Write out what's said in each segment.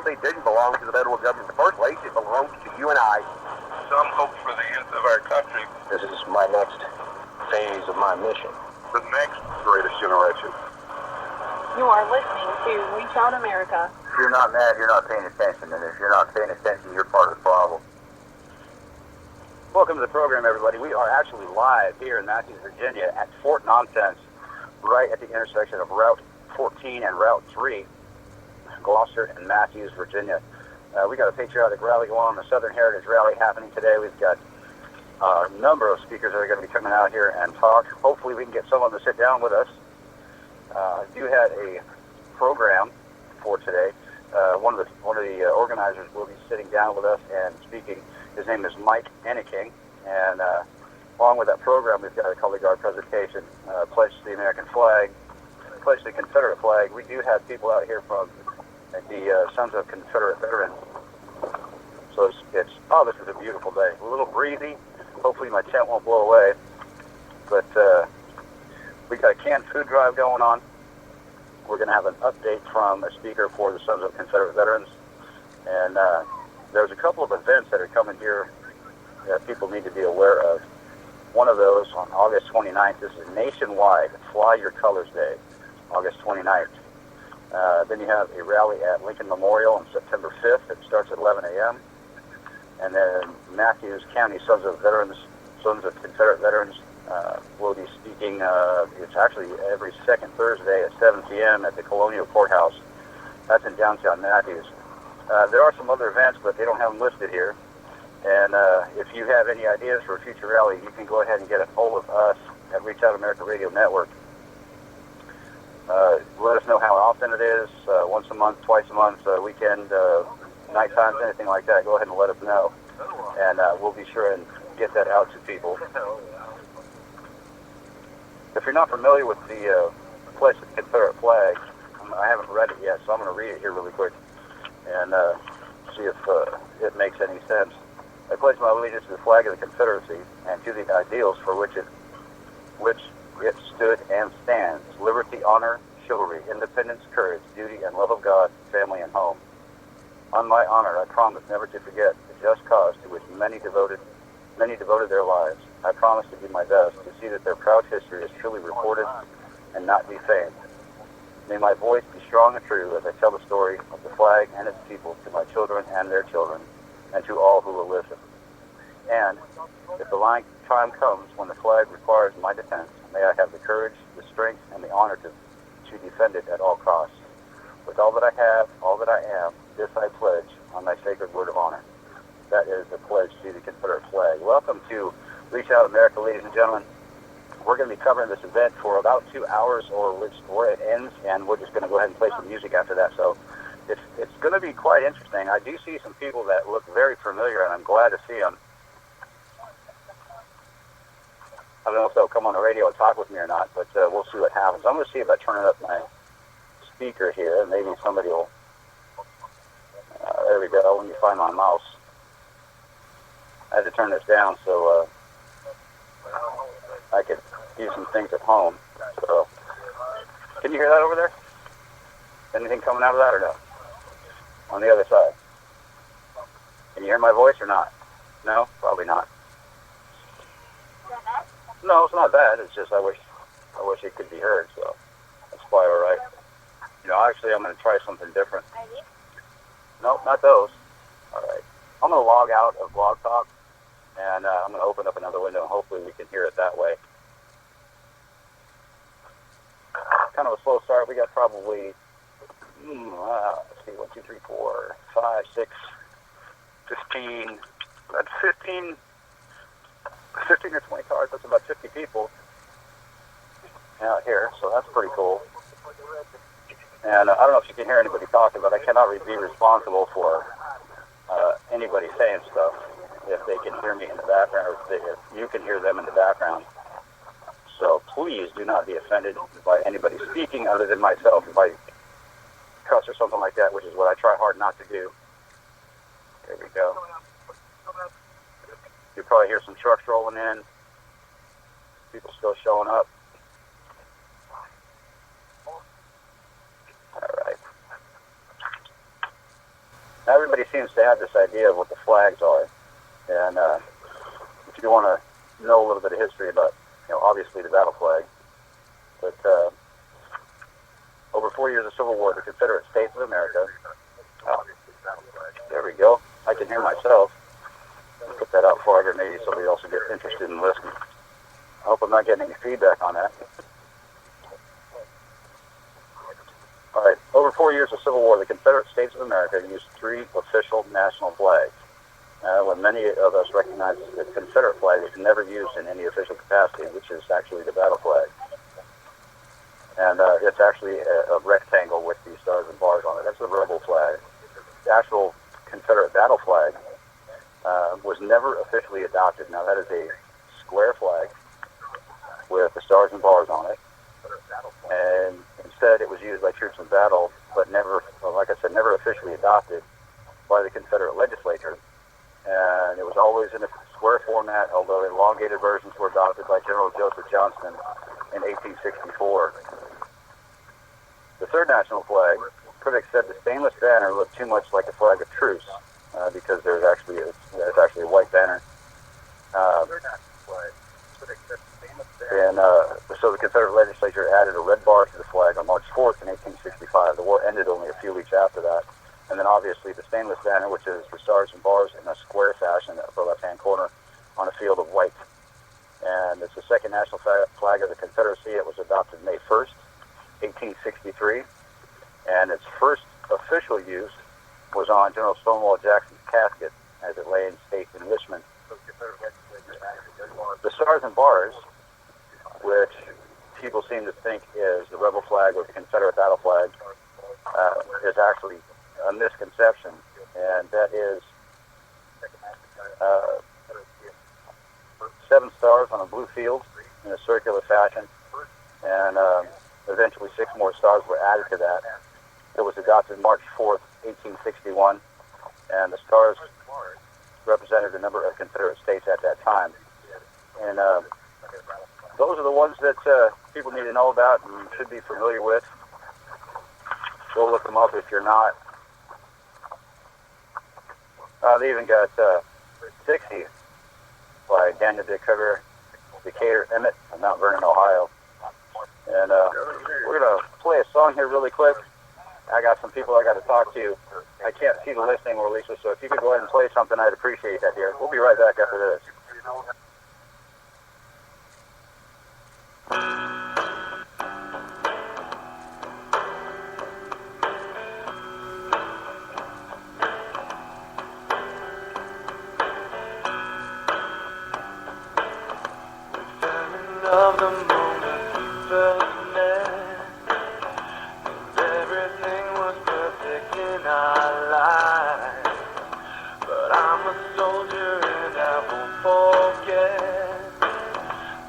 probably didn't belong to the federal government in the first place. It belongs to you and I. Some hope for the youth of our country. This is my next phase of my mission. The next greatest generation. You are listening to Reach Out America. If you're not mad, you're not paying attention. And if you're not paying attention, you're part of the problem. Welcome to the program, everybody. We are actually live here in Matthews, Virginia at Fort Nonsense, right at the intersection of Route 14 and Route 3, Gloucester and Matthews, Virginia. We got a patriotic rally going on, the Southern Heritage Rally happening today. We've got a number of speakers that are going to be coming out here and talk. Hopefully we can get someone to sit down with us. I do have a program for today. One of the organizers will be sitting down with us and speaking. His name is Mike Enneking, and along with that program, we've got a color guard presentation, pledge to the American flag, pledge to the Confederate flag. We do have people out here from the Sons of Confederate Veterans. So this is a beautiful day. A little breezy. Hopefully my tent won't blow away. But we got a canned food drive going on. We're going to have an update from a speaker for the Sons of Confederate Veterans. And there's a couple of events that are coming here that people need to be aware of. One of those on August 29th. This is nationwide Fly Your Colors Day, August 29th. Then you have a rally at Lincoln Memorial on September 5th. It starts at 11 a.m. And then Matthews County Sons of Confederate Veterans will be speaking. It's actually every second Thursday at 7 p.m. at the Colonial Courthouse. That's in downtown Matthews. There are some other events, but they don't have them listed here. And if you have any ideas for a future rally, you can go ahead and get a hold of us at Reach Out America Radio Network. Let us know how often it is, once a month, twice a month, weekend, night times, anything like that. Go ahead and let us know, and we'll be sure and get that out to people. If you're not familiar with the pledge to the Confederate flag, I haven't read it yet, so I'm going to read it here really quick and see if it makes any sense. I pledge my allegiance to the flag of the Confederacy and to the ideals for which it stood and stands: liberty, honor, chivalry, independence, courage, duty, and love of God, family, and home. On my honor, I promise never to forget the just cause to which many devoted their lives. I promise to do my best to see that their proud history is truly recorded and not defamed. May my voice be strong and true as I tell the story of the flag and its people to my children and their children, and to all who will listen. And if the time comes when the flag requires my defense, may I have the courage, the strength, and the honor to defend it at all costs. With all that I have, all that I am, this I pledge on my sacred word of honor. That is the pledge to the Confederate flag. Welcome to Reach Out America, ladies and gentlemen. We're going to be covering this event for about 2 hours, or where it ends, and we're just going to go ahead and play some music after that. So it's going to be quite interesting. I do see some people that look very familiar, and I'm glad to see them. I don't know if they'll come on the radio and talk with me or not, but we'll see what happens. I'm going to see about turning up my speaker here, and maybe somebody will... there we go. Let me find my mouse. I had to turn this down so I could do some things at home. So, can you hear that over there? Anything coming out of that or no? On the other side. Can you hear my voice or not? No? Probably not. No, it's not bad. It's just I wish it could be heard, so that's quite all right. Actually, I'm going to try something different. Nope, not those. All right. I'm going to log out of Blog Talk, and I'm going to open up another window, and hopefully we can hear it that way. Kind of a slow start. We got probably, let's see, 1, 2, 3, 4, 5, 6, 15. That's 15 or 20 cars. That's about 50 people out here, so that's pretty cool. And I don't know if you can hear anybody talking, but I cannot be responsible for anybody saying stuff if they can hear me in the background, or if you can hear them in the background. So please do not be offended by anybody speaking other than myself if I cuss or something like that, which is what I try hard not to do. There we go. You'll probably hear some trucks rolling in. People still showing up. All right. everybody seems to have this idea of what the flags are. And if you want to know a little bit of history about, obviously the battle flag, but over 4 years of Civil War, the Confederate States of America. There we go. I can hear myself. I'll put that out farther. Maybe somebody else will get interested in listening. I hope I'm not getting any feedback on that. All right. Over 4 years of Civil War, the Confederate States of America used 3 official national flags. When many of us recognize the Confederate flag was never used in any official capacity, which is actually the battle flag. And it's actually a rectangle with the stars and bars on it. That's the rebel flag. The actual Confederate battle flag was never officially adopted. Now, that is a square flag with the stars and bars on it. And instead, it was used by troops in battle, but never, like I said, never officially adopted by the Confederate legislature. And it was always in a square format, although elongated versions were adopted by General Joseph Johnston in 1864. The third national flag, critics said the stainless banner looked too much like a flag of truce because it's actually a white banner. And so the Confederate legislature added a red bar to the flag on March 4th in 1865. The war ended only a few weeks after that. And then obviously the stainless banner, which is the stars and bars in a square fashion in the upper left-hand corner on a field of white. And it's the second national flag of the Confederacy. It was adopted May 1st, 1863. And its first official use was on General Stonewall Jackson's casket as it lay in state in Richmond. The stars and bars, which people seem to think is the rebel flag or the Confederate battle flag, is actually a misconception, and that is 7 stars on a blue field in a circular fashion, and eventually 6 more stars were added to that. It was adopted March 4th, 1861, and the stars represented the number of Confederate states at that time. And those are the ones that people need to know about and should be familiar with. Go look them up if you're not. They even got 60 by Daniel Dick Hooker, Decatur Emmett of Mount Vernon, Ohio. And we're going to play a song here really quick. I got some people I got to talk to. I can't see the listening, Lisa, so if you could go ahead and play something, I'd appreciate that here. We'll be right back after this. Of the moment we first met, everything was perfect in our lives. But I'm a soldier and I won't forget.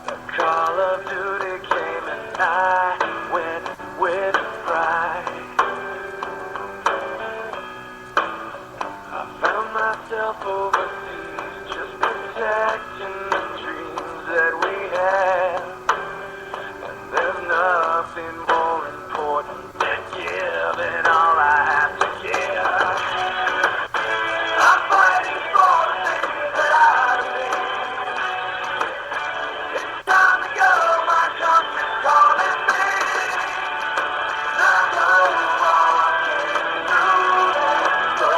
The call of duty came and I went with pride. I found myself overseas, just protecting the dreams that we had. And there's nothing more important than giving all I have to give. I'm fighting for the things that I believe. It's time to go, my country's calling me. I know all I can do is go,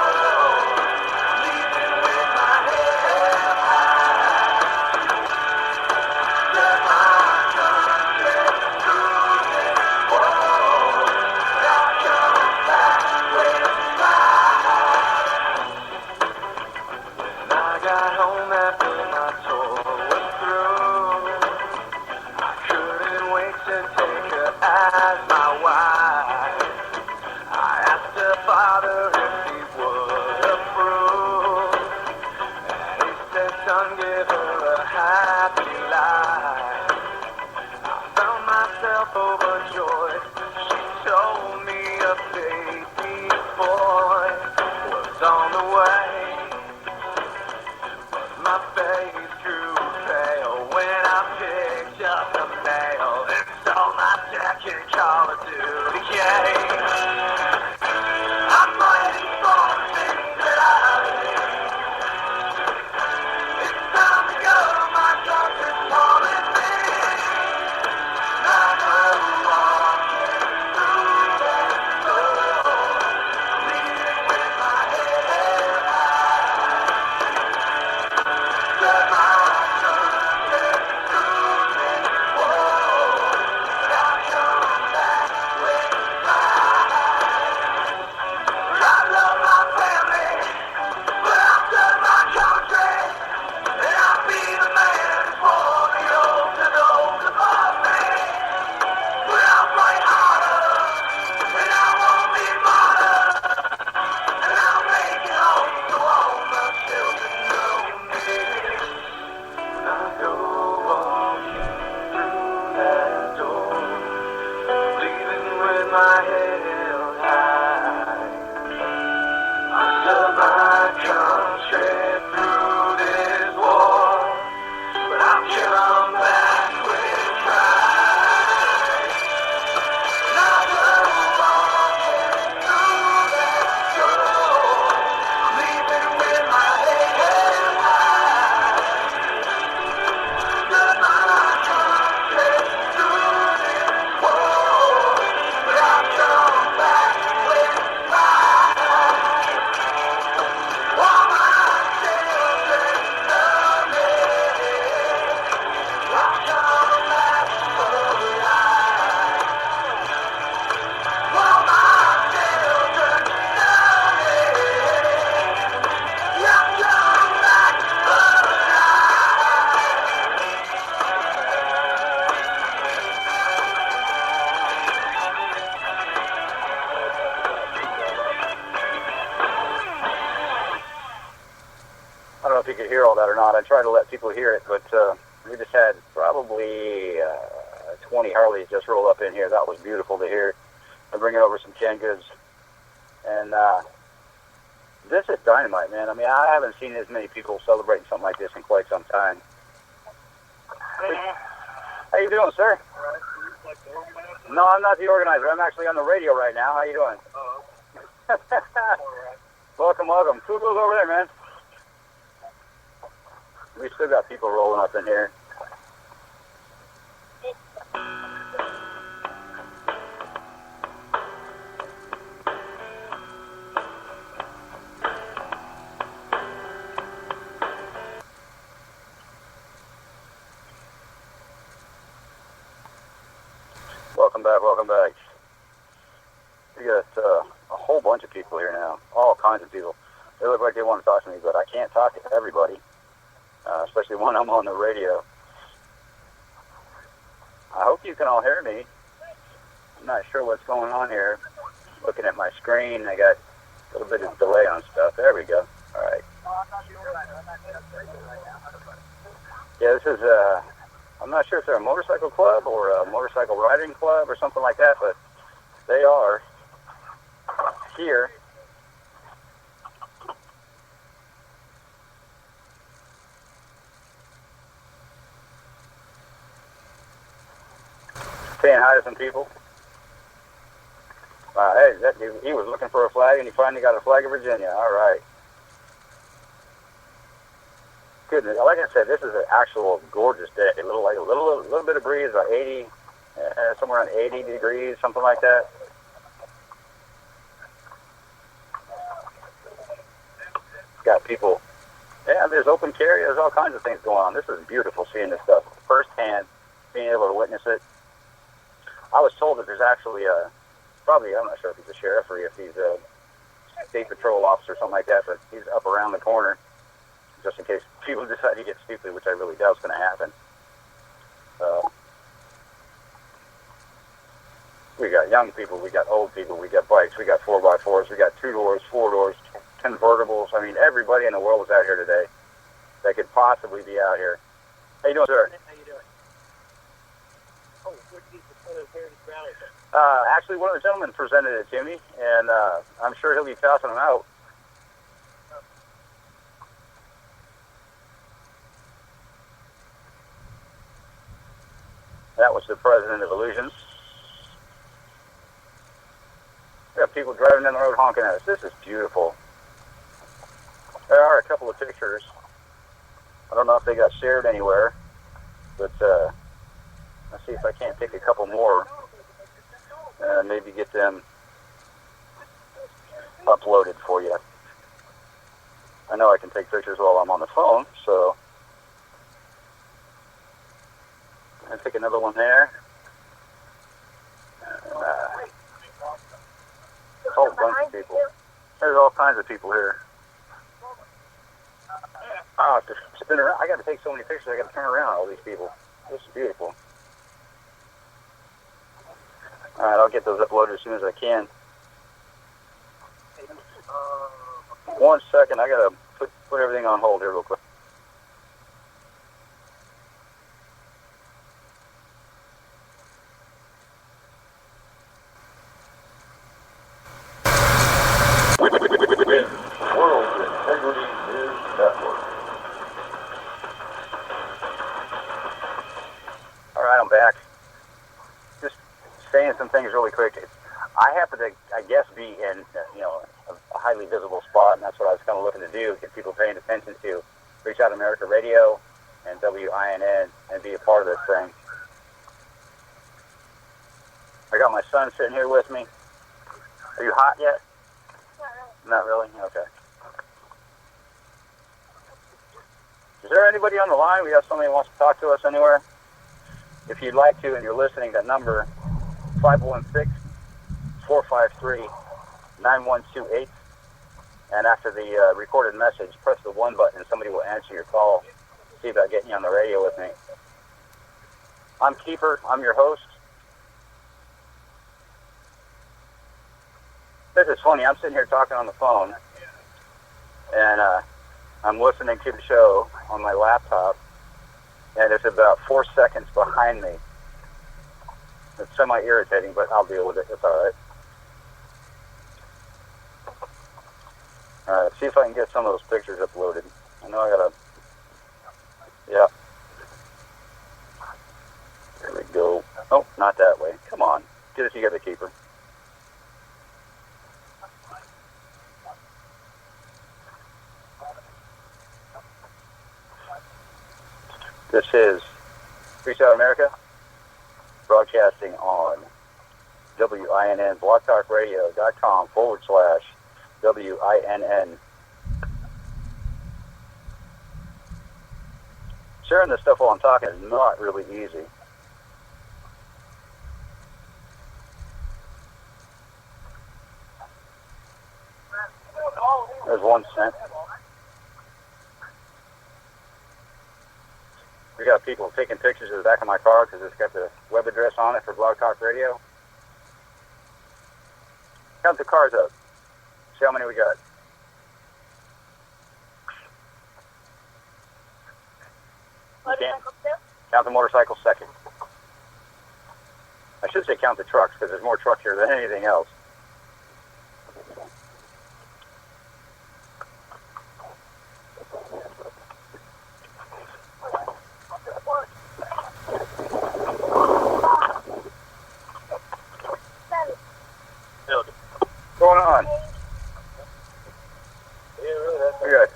leaving with my head high. Let my country through this war. I'll come back with pride. When I got home after my tour was through, I couldn't wait to take her as my wife. I asked her father if he would approve, and he said, son, give her a happy life. I found myself overjoyed. She told me a baby boy was on the way. But my face grew pale when I picked up the mail and saw my second Call of Duty game. I'm fighting for the things that could hear all that or not. I tried to let people hear it, but we just had probably 20 Harleys just roll up in here. That was beautiful to hear. I'm bringing over some canned goods. And this is dynamite, man. I mean, I haven't seen as many people celebrating something like this in quite some time. How you doing, sir? No, I'm not the organizer. I'm actually on the radio right now. How you doing? Welcome, welcome. Who goes over there, man? We still got people rolling up in here. Welcome back. We got a whole bunch of people here now, all kinds of people. They look like they want to talk to me, but I can't talk to everybody, especially when I'm on the radio. I hope you can all hear me. I'm not sure what's going on here. Looking at my screen, I got a little bit of delay on stuff. There we go. All right. Yeah, this is I'm not sure if they're a motorcycle club or a motorcycle riding club or something like that, but they are here. Saying hi to some people. Hey, he was looking for a flag, and he finally got a flag of Virginia. All right. Goodness, like I said, this is an actual gorgeous day. A little bit of breeze, about 80, somewhere around 80 degrees, something like that. Got people. Yeah, there's open carry. There's all kinds of things going on. This is beautiful seeing this stuff firsthand, being able to witness it. I was told that there's actually probably, I'm not sure if he's a sheriff or if he's a state patrol officer or something like that, but he's up around the corner just in case people decide to get stupid, which I really doubt is going to happen. We got young people, we got old people, we got bikes, we got 4x4s, we got 2 doors, 4 doors, convertibles. I mean, everybody in the world is out here today that could possibly be out here. How you doing, sir? How you doing? Oh, what did you present at Heritage Valley? Actually, one of the gentlemen presented it to me, and I'm sure he'll be passing them out. That was the president of Illusions. We got people driving down the road honking at us. This is beautiful. There are a couple of pictures. I don't know if they got shared anywhere, but let's see if I can't pick a couple more and maybe get them uploaded for you. I know I can take pictures while I'm on the phone, so I'll pick another one there. A whole bunch of people. There's all kinds of people here. Oh, to spin around. I got to take so many pictures. I got to turn around all these people. This is beautiful. All right, I'll get those uploaded as soon as I can. 1 second. I got to put everything on hold here real quick. World Integrity News Network. All right, I'm back. Just saying some things really quick. I happen to, I guess, be in a highly visible spot, and that's what I was kind of looking to do, get people paying attention to Reach Out America Radio and WINN and be a part of this thing. I got my son sitting here with me. Are you hot yet? Not really? Okay. Is there anybody on the line? We have somebody who wants to talk to us anywhere? If you'd like to and you're listening, that number, 516-453-9128. And after the recorded message, press the 1 button and somebody will answer your call. See about getting you on the radio with me. I'm Keeper. I'm your host. This is funny. I'm sitting here talking on the phone, and I'm listening to the show on my laptop, and it's about 4 seconds behind me. It's semi-irritating, but I'll deal with it. It's all right. All right, see if I can get some of those pictures uploaded. I know I gotta... Yeah. There we go. Oh, not that way. Come on. Get it together, keeper. This is Free South America, broadcasting on WINN, blogtalkradio.com/WINN. Sharing this stuff while I'm talking is not really easy. There's 1 cent. We got people taking pictures of the back of my car because it's got the web address on it for Blog Talk Radio. Count the cars up. See how many we got. Count the motorcycles second. I should say count the trucks because there's more trucks here than anything else. What's going on? We're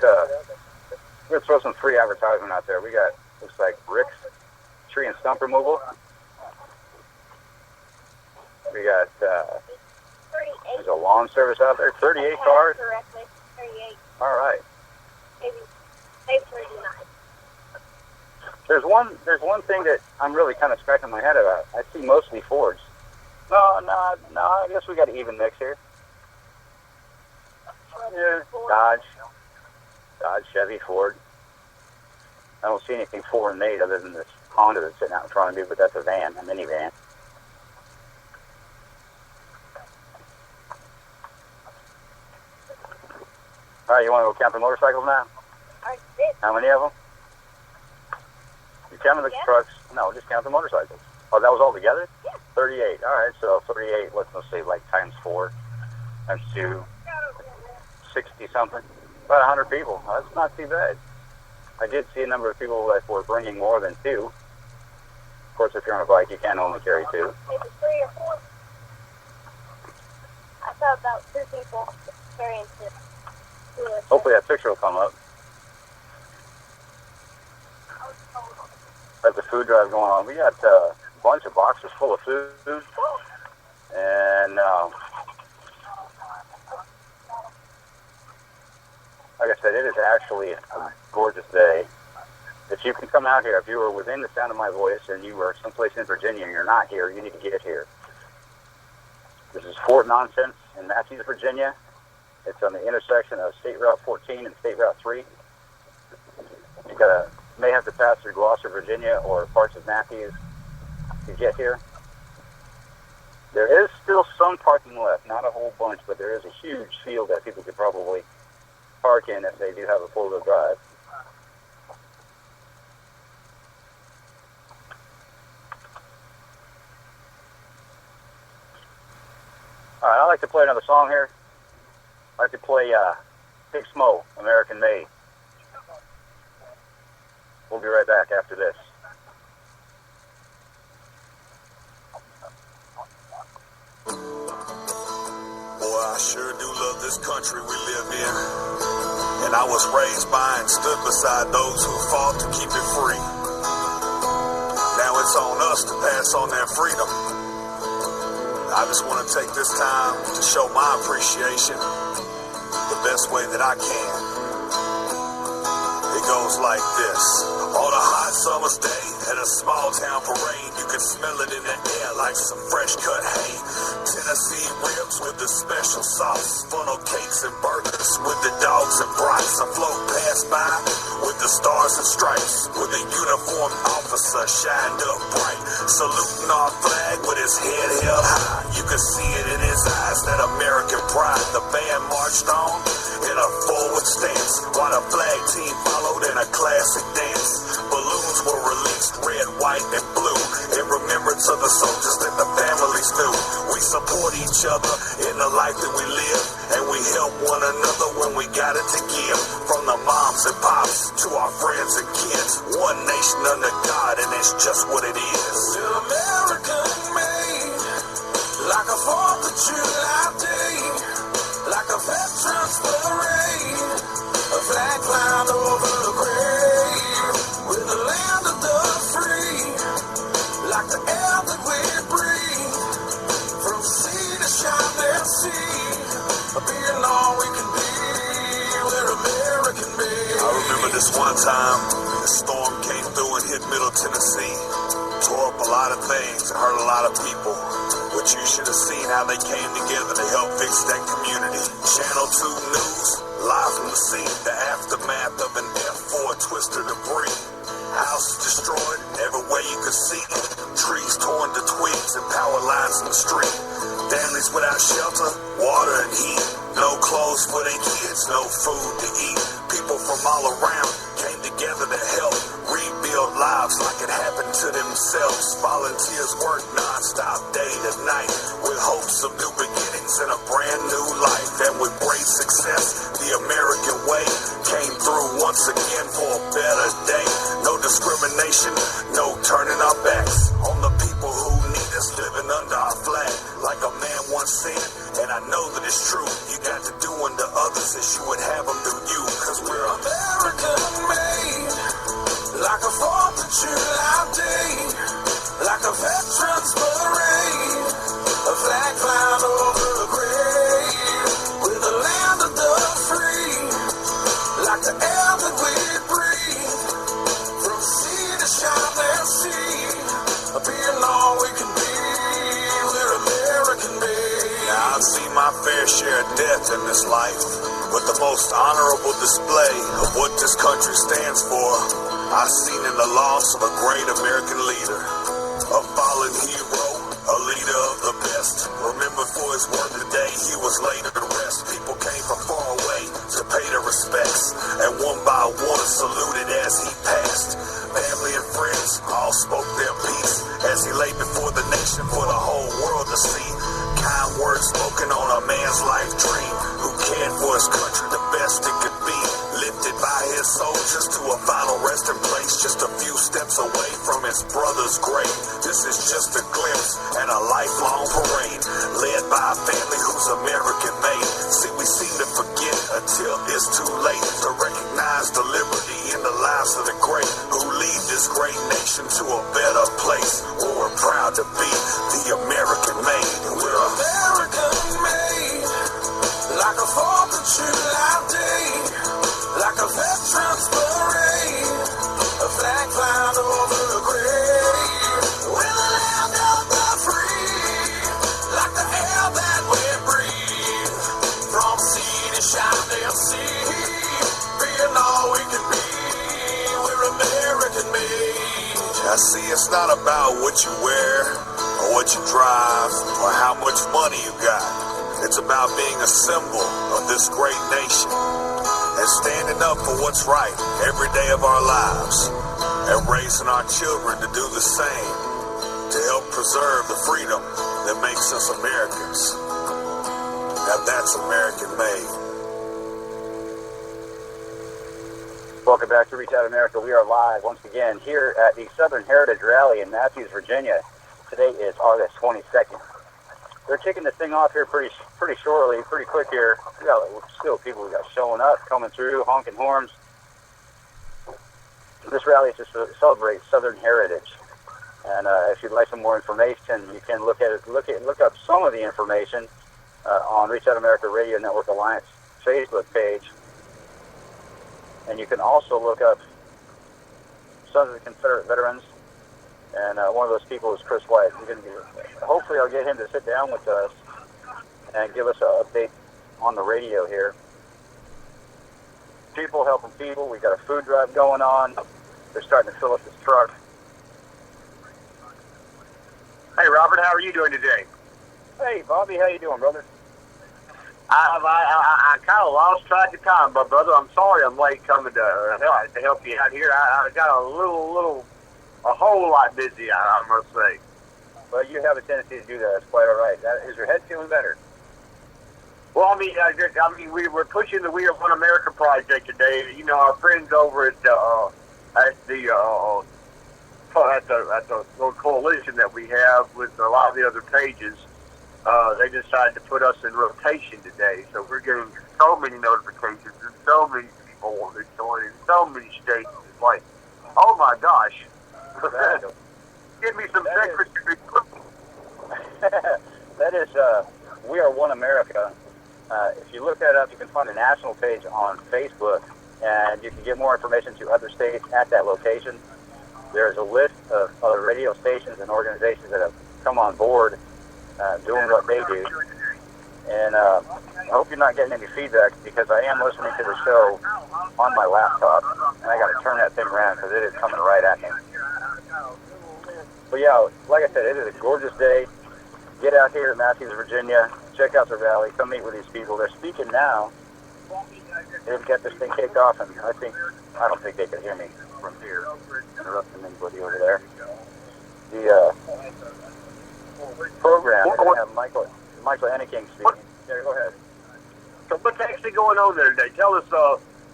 going to throw some free advertisement out there. We got, looks like Rick's Tree and Stump Removal. We got, there's a lawn service out there. 38 cars? Correctly, 38. All right. Maybe 39. There's one thing that I'm really kind of scratching my head about. I see mostly Fords. No, I guess we got an even mix here. Yeah, Dodge, Chevy, Ford. I don't see anything foreign made other than this Honda that's sitting out in front of me, but that's a van, a minivan. All right, you want to go count the motorcycles now? I did. How many of them? You counting the trucks? No, just count the motorcycles. Oh, that was all together? Yeah. 38. All right, so 38, let's say like times 4, times 2, 60-something. About 100 people. That's not too bad. I did see a number of people that were bringing more than 2. Of course, if you're on a bike, you can only carry 2. Maybe 3 or 4. I saw about 2 people carrying 2. Hopefully that picture will come up. Got the food drive going on. We got a bunch of boxes full of food. And like I said, it is actually a gorgeous day. If you can come out here, if you are within the sound of my voice and you are someplace in Virginia and you're not here, you need to get here. This is Fort Nonsense in Matthews, Virginia. It's on the intersection of State Route 14 and State Route 3. You may have to pass through Gloucester, Virginia, or parts of Matthews to get here. There is still some parking left, not a whole bunch, but there is a huge field that people could probably park in if they do have a four-wheel drive. All right, I'd like to play another song here. I'd like to play Big Smo, American Made. We'll be right back after this. Boy, I sure do love this country we live in. And I was raised by and stood beside those who fought to keep it free. Now it's on us to pass on that freedom. I just want to take this time to show my appreciation the best way that I can. It goes like this. On a hot summer's day at a small town parade, you can smell it in the air like some fresh cut hay. Tennessee ribs with the special sauce, funnel cakes and burgers with the dogs and brats. I float past by with the stars and stripes, with a uniformed officer shined up bright. saluting our flag with his head held high. You could see it in his eyes, that American pride. The band marched on in a forward stance, while the flag team followed in a classic dance. Balloons were released, red, white, and blue, in remembrance of the soldiers that the families knew. We support each other in the life that we live, and we help one another when we got it to give. From the moms and pops to our friends and kids, one nation under God, and that's just what it is. Still American made, like a 4th of July day, like a veterans parade, a flag flying over the grave, with the land of the free, like the air that we breathe, from sea to shining sea, being all we can be, we're American made. I remember this one time, the storm came through and hit Middle Tennessee, tore up a lot of things and hurt a lot of people. But you should have seen how they came together to help fix that community. Channel 2 News, live from the scene, the aftermath of an F4 twister debris. Houses destroyed every way you could see. Trees torn to twigs and power lines in the street. Families without shelter, water and heat. No clothes for their kids, no food to eat. People from all around came together to help rebuild lives like it happened to themselves. Volunteers work non-stop, day to night, with hopes of new beginnings and a brand new life. And with great success, the American way came through once again for a better day. No discrimination, no turning our backs on the people who need us living under our flag. Like a man once said, and I know that it's true, you got to do unto others as you would have them do you, cause we're American made, like a 4th of July day, like a veterans parade, a flag flying over the grave, with the land of the free, like the air that we breathe, from sea to shining sea, being all we can be, we're American made. Now I've seen my fair share of death in this life, but the most honorable display of what this country stands for, I've seen in the loss of a great American leader, a fallen hero, a leader of the best. Remember, for his work today, he was laid to rest. People came from far away to pay their respects, and one by one saluted as he passed. Family and friends all spoke their piece as he lay before the nation for the whole world to see. Kind words spoken on a man's life dream, who cared for his country the best it could be. Lifted by his soldiers to a final resting place, just a few steps away from his brother's grave. This is just a glimpse and a lifelong parade, led by a family who's American made. See, we seem to forget until it's too late to recognize the liberty in the lives of the great, who lead this great nation to a better place, where we're proud to be the American made. We're American made, like a 4th of July day, like a veterans parade, a flag flying over the grave, with the land of the free, like the air that we breathe, from sea to shining sea, being all we can be, we're American made. I see, it's not about what you wear, or what you drive, or how much money you got. It's about being a symbol of this great nation, and standing up for what's right every day of our lives, and raising our children to do the same, to help preserve the freedom that makes us Americans. Now that's American made. Welcome back to Reach Out America. We are live once again here at the Southern Heritage Rally in Matthews, Virginia. Today is August 22nd. They're kicking this thing off here pretty shortly, pretty quick here. We got still people we got showing up, coming through, honking horns. This rally is just to celebrate Southern heritage. And if you'd like some more information, you can look up some of the information on Reach Out America Radio Network Alliance Facebook page. And you can also look up Sons of the Confederate Veterans. And one of those people is Chris White. Hopefully I'll get him to sit down with us and give us an update on the radio here. People helping people. We've got a food drive going on. They're starting to fill up this truck. Robert. How are you doing today? Hey, Bobby, how you doing, brother? I kind of lost track of time, but brother, I'm sorry I'm late coming to help you out here. I got a whole lot busy, I must say. Well, you have a tendency to do that. That's quite all right. Is your head feeling better? Well, I mean, we were pushing the We Are One America project today. You know, our friends over at the little coalition that we have with a lot of the other pages, they decided to put us in rotation today. So we're getting so many notifications and so many people want to join in so many states. It's like, oh my gosh. Give me some secretary. That is, We Are One America. If you look that up, you can find a national page on Facebook, and you can get more information to other states at that location. There's a list of other radio stations and organizations that have come on board doing what they do. And I hope you're not getting any feedback, because I am listening to the show on my laptop, and I got to turn that thing around because it is coming right at me. But yeah, like I said, it is a gorgeous day. Get out here at Matthews, Virginia. Check out the rally. Come meet with these people. They're speaking now. They've got this thing kicked off, and I don't think they can hear me from here. Interrupting anybody over there. The program, we're going to have Michael Enneking speaking. Yeah, go ahead. So what's actually going on there today? Tell us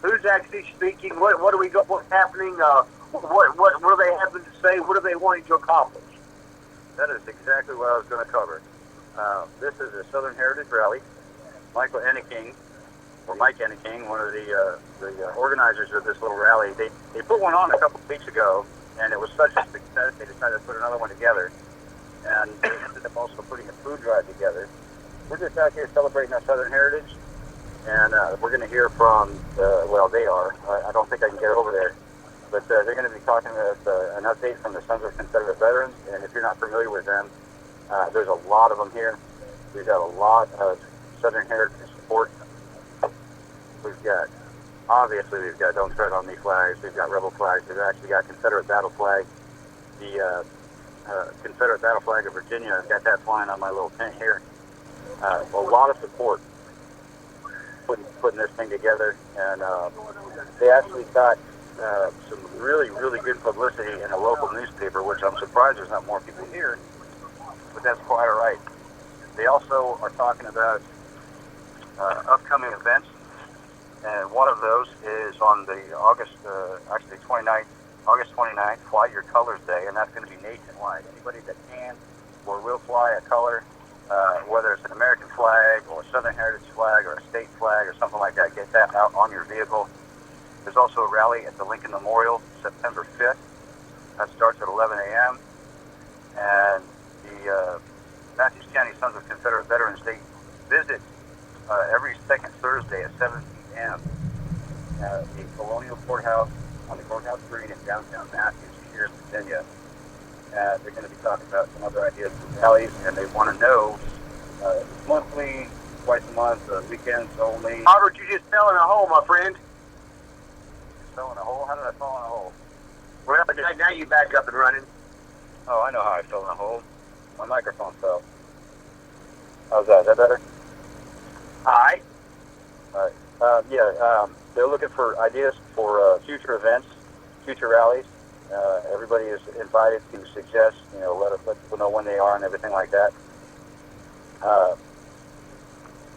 who's actually speaking. What do we got? What's happening? What do they having to say? What are they wanting to accomplish? That is exactly what I was going to cover. This is a Southern Heritage Rally. Michael Enneking, or Mike Enneking, one of the organizers of this little rally, they put one on a couple of weeks ago, and it was such a success, they decided to put another one together. And they ended up also putting a food drive together. We're just out here celebrating our Southern heritage, and we're going to hear from, they are. I don't think I can get over there. But they're going to be talking about an update from the Sons of Confederate Veterans, and if you're not familiar with them, there's a lot of them here. We've got a lot of Southern Heritage support. We've got Don't Tread on Me flags, we've got rebel flags, we've actually got Confederate battle flag. The Confederate battle flag of Virginia, I've got that flying on my little tent here. A lot of support putting this thing together, and they actually got some really, really good publicity in a local newspaper, which I'm surprised there's not more people here, but that's quite all right. They also are talking about upcoming events, and one of those is on the August 29th, Fly Your Colors Day, and that's going to be nationwide. Anybody that can or will fly a color, whether it's an American flag or a Southern Heritage flag or a state flag or something like that, get that out on your vehicle. There's also a rally at the Lincoln Memorial, September 5th. That starts at 11 a.m. And the Matthews County Sons of Confederate Veterans, they visit every second Thursday at 7 p.m. The Colonial Courthouse on the Courthouse Green in downtown Matthews here in Virginia. They're going to be talking about some other ideas for rallies, and they want to know monthly, twice a month, weekends only. Robert, you just fell in a hole, my friend. Fell in a hole? How did I fall in a hole? Well, now you back up and running. Oh, I know how I fell in a hole. My microphone fell. How's that? Is that better? All right. All right. They're looking for ideas for future events, future rallies. Everybody is invited to suggest, let people know when they are and everything like that.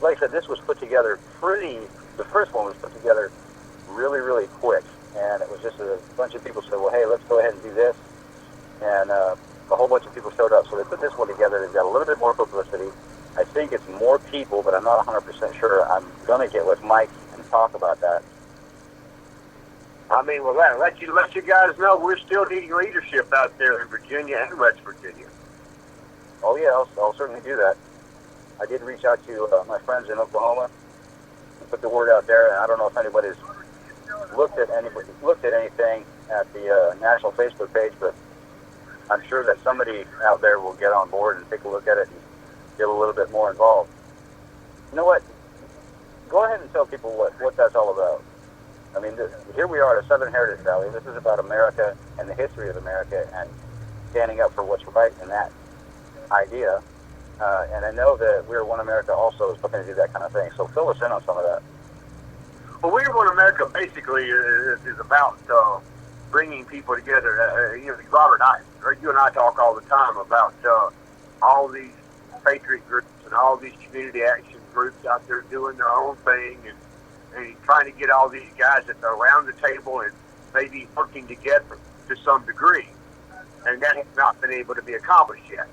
Like I said, this was put together the first one was put together really, really quick. And it was just a bunch of people said, well, hey, let's go ahead and do this. And a whole bunch of people showed up. So they put this one together. They've got a little bit more publicity. I think it's more people, but I'm not 100% sure. I'm going to get with Mike and talk about that. I mean, well, let you guys know we're still needing leadership out there in Virginia and West Virginia. Oh, yeah, I'll certainly do that. I did reach out to my friends in Oklahoma and put the word out there, and I don't know if anybody's looked at anything at the national Facebook page, but I'm sure that somebody out there will get on board and take a look at it and get a little bit more involved. You know what? Go ahead and tell people what that's all about. I mean, here we are at a Southern Heritage Rally. This is about America and the history of America and standing up for what's right in that. idea, and I know that We're One America also is looking to do that kind of thing. So fill us in on some of that. Well, We One America basically is about bringing people together. Robert, you and I talk all the time about all these patriot groups and all these community action groups out there doing their own thing and trying to get all these guys that are around the table and maybe working together to some degree. And that has not been able to be accomplished yet.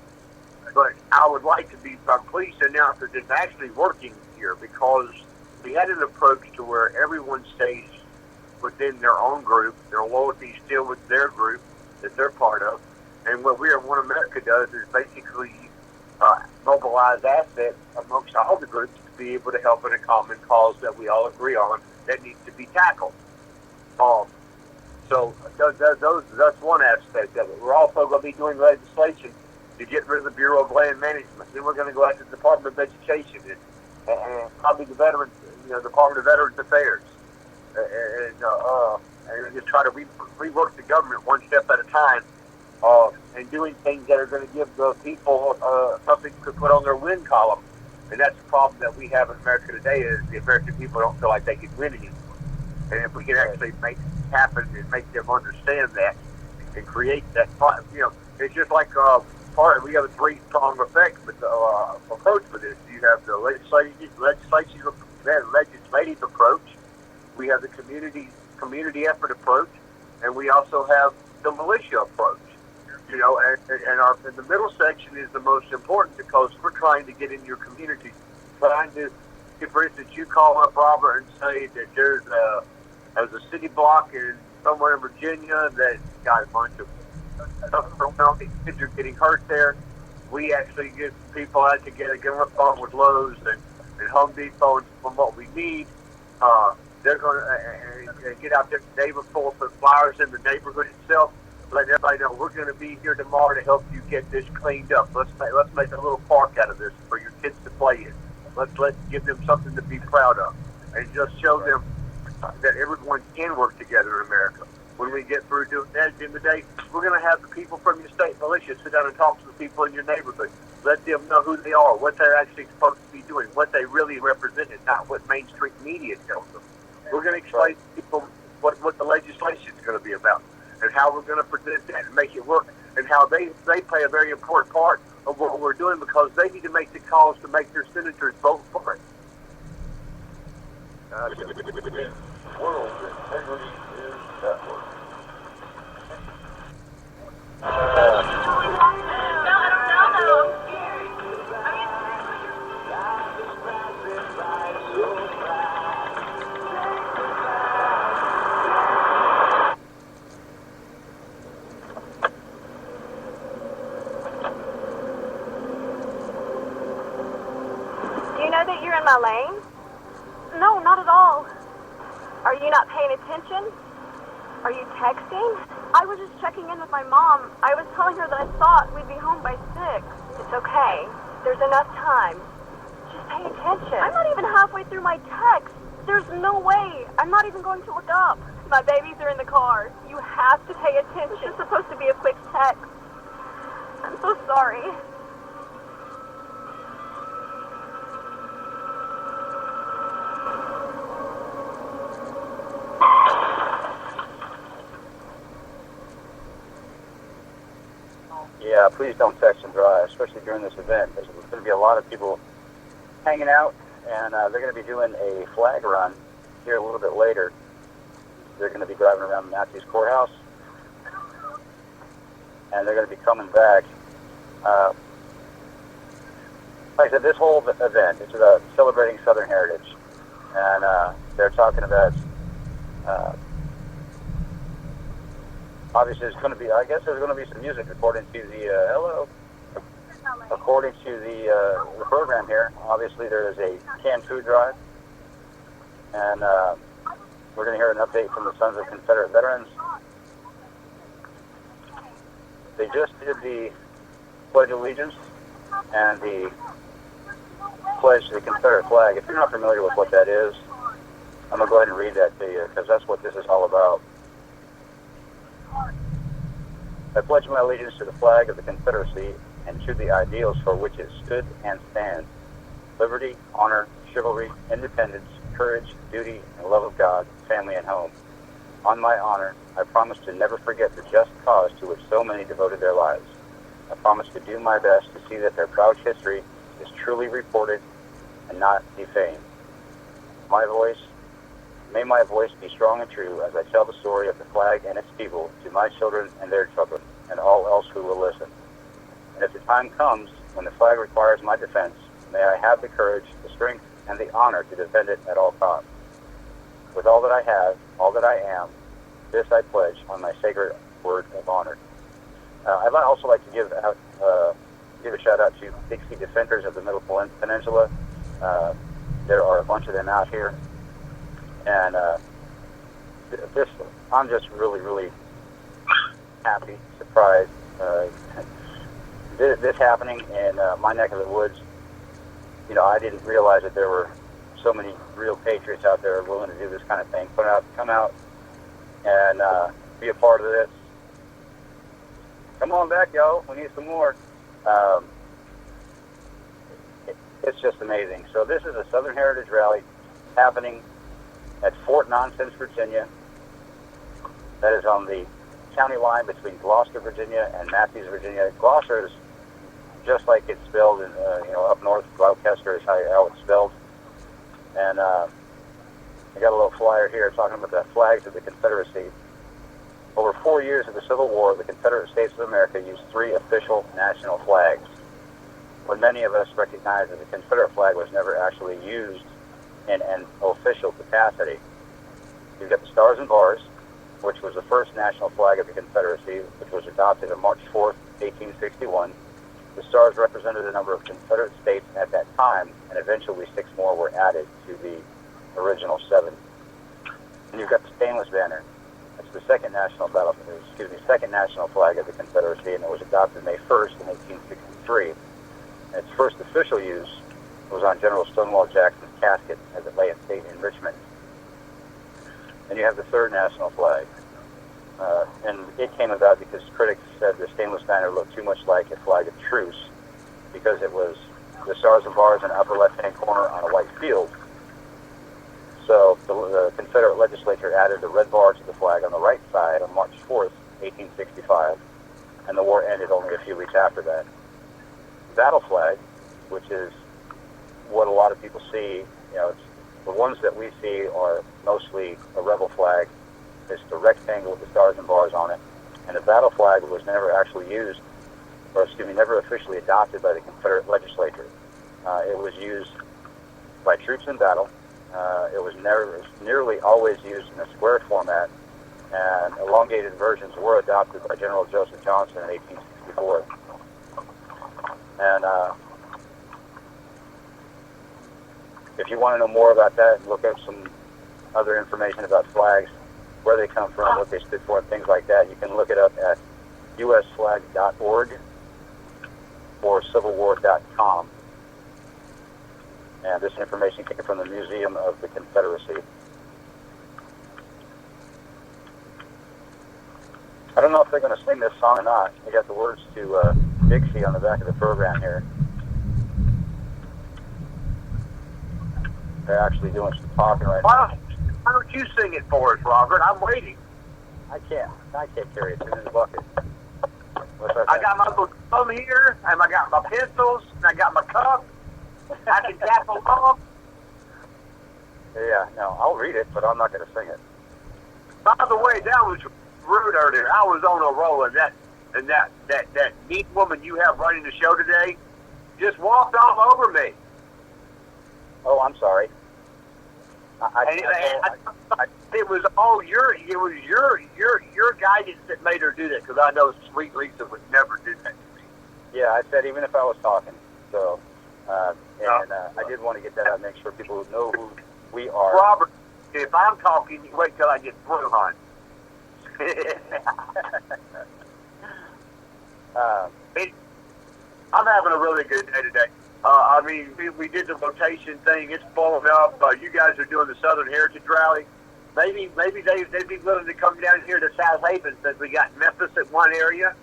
But I would like to be pleased to announce that it's actually working here, because we had an approach to where everyone stays within their own group, their loyalty still with their group that they're part of. And what We Are One America does is basically mobilize assets amongst all the groups to be able to help in a common cause that we all agree on that needs to be tackled. So that's one aspect of it. We're also going to be doing legislation to get rid of the Bureau of Land Management. Then we're going to go after the Department of Education and probably the Department of Veterans Affairs, and just try to rework the government one step at a time, and doing things that are going to give the people something to put on their win column. And that's the problem that we have in America today, is the American people don't feel like they can win anymore. And if we can actually make it happen and make them understand that and create that, it's just like we have a three-pronged approach for this. You have the legislative approach, we have the community effort approach, and we also have the militia approach. And the middle section is the most important, because we're trying to get in your community, trying to, for instance, you call up Robert and say that there's a city block somewhere in Virginia that got a bunch of kids are getting hurt there. We actually get people out to get on the phone with Lowe's and Home Depot and from what we need. They're going to get out there the day before, put flyers in the neighborhood itself, let everybody know we're going to be here tomorrow to help you get this cleaned up. Let's make a little park out of this for your kids to play in. Let's give them something to be proud of, and just show them that everyone can work together in America. When we get through doing that, at the end of the day, we're going to have the people from your state militia sit down and talk to the people in your neighborhood. Let them know who they are, what they're actually supposed to be doing, what they really represent, and not what mainstream media tells them. We're going to explain to people what the legislation is going to be about, and how we're going to present that and make it work, and how they play a very important part of what we're doing, because they need to make the calls to make their senators vote for it. World Integrity News Network. Do you know that you're in my lane? No, not at all. Are you not paying attention? Are you texting? I was just checking in with my mom. I was telling her that I thought we'd be home by 6. It's okay. There's enough time. Just pay attention. I'm not even halfway through my text. There's no way. I'm not even going to look up. My babies are in the car. You have to pay attention. This is supposed to be a quick text. I'm so sorry. Yeah, please don't text and drive, especially during this event. There's going to be a lot of people hanging out, and they're going to be doing a flag run here a little bit later. They're going to be driving around Matthews Courthouse, and they're going to be coming back. Like I said, this whole event is about celebrating Southern heritage, and they're talking about obviously there's going to be, I guess there's going to be some music according to the, according to the program here. Obviously there is a canned food drive, and we're going to hear an update from the Sons of Confederate Veterans. They just did the Pledge of Allegiance and the pledge to the Confederate flag. If you're not familiar with what that is, I'm going to go ahead and read that to you, because that's what this is all about. I pledge my allegiance to the flag of the Confederacy and to the ideals for which it stood and stands: liberty, honor, chivalry, independence, courage, duty, and love of God, family, and home. On my honor, I promise to never forget the just cause to which so many devoted their lives. I promise to do my best to see that their proud history is truly reported and not defamed. May my voice be strong and true as I tell the story of the flag and its people to my children and their children and all else who will listen. And if the time comes when the flag requires my defense, may I have the courage, the strength, and the honor to defend it at all costs. With all that I have, all that I am, this I pledge on my sacred word of honor. I'd also like to give a shout out to Dixie Defenders of the Middle Peninsula. There are a bunch of them out here, and I'm just really, really happy, surprised. This happening in my neck of the woods. I didn't realize that there were so many real patriots out there willing to do this kind of thing. Come out and be a part of this. Come on back, yo. We need some more. It's just amazing. So this is a Southern Heritage Rally happening at Fort Nonsense, Virginia. That is on the county line between Gloucester, Virginia, and Matthews, Virginia. Gloucester is just like it's spelled in, up north. Gloucester is how it's spelled. And I got a little flyer here talking about the flags of the Confederacy. Over 4 years of the Civil War, the Confederate States of America used 3 official national flags, when many of us recognize that the Confederate flag was never actually used in an official capacity. You've got the Stars and Bars, which was the first national flag of the Confederacy, which was adopted on March 4th, 1861. The stars represented the number of Confederate states at that time, and eventually 6 more were added to the original 7. And you've got the stainless banner. It's the second national flag of the Confederacy, and it was adopted May 1st in 1863. And its first official use was on General Stonewall Jackson's casket as it lay in state in Richmond. And you have the third national flag. And it came about because critics said the stainless banner looked too much like a flag of truce, because it was the Stars and Bars in the upper left-hand corner on a white field. So the Confederate legislature added the red bar to the flag on the right side on March 4th, 1865, and the war ended only a few weeks after that. The battle flag, which is what a lot of people see, it's the ones that we see are mostly a rebel flag. It's the rectangle with the Stars and Bars on it. And the battle flag was never actually used, never officially adopted by the Confederate legislature. It was used by troops in battle. It was nearly always used in a square format, and elongated versions were adopted by General Joseph Johnson in 1864. And if you want to know more about that and look up some other information about flags, where they come from, what they stood for, and things like that, you can look it up at usflag.org or civilwar.com. And this information came from the Museum of the Confederacy. I don't know if they're going to sing this song or not. I got the words to Dixie on the back of the program here. They're actually doing some talking right now. Why don't you sing it for us, Robert? I'm waiting. I can't carry it. It's in the bucket. I got my little thumb here, and I got my pencils, and I got my cup. I can tap along. Yeah, no, I'll read it, but I'm not going to sing it. By the way, that was rude earlier. I was on a roll, and that neat woman you have running the show today just walked all over me. Oh, I'm sorry. It was all your guidance that made her do that, because I know Sweet Lisa would never do that to me. Yeah, I said even if I was talking. So, I did want to get that out and make sure people know who we are. Robert, if I'm talking, you wait till I get through, hon. I'm having a really good day today. We did the rotation thing. It's blowing up. You guys are doing the Southern Heritage Rally. Maybe they'd be willing to come down here to South Haven, since we got Memphis at one area,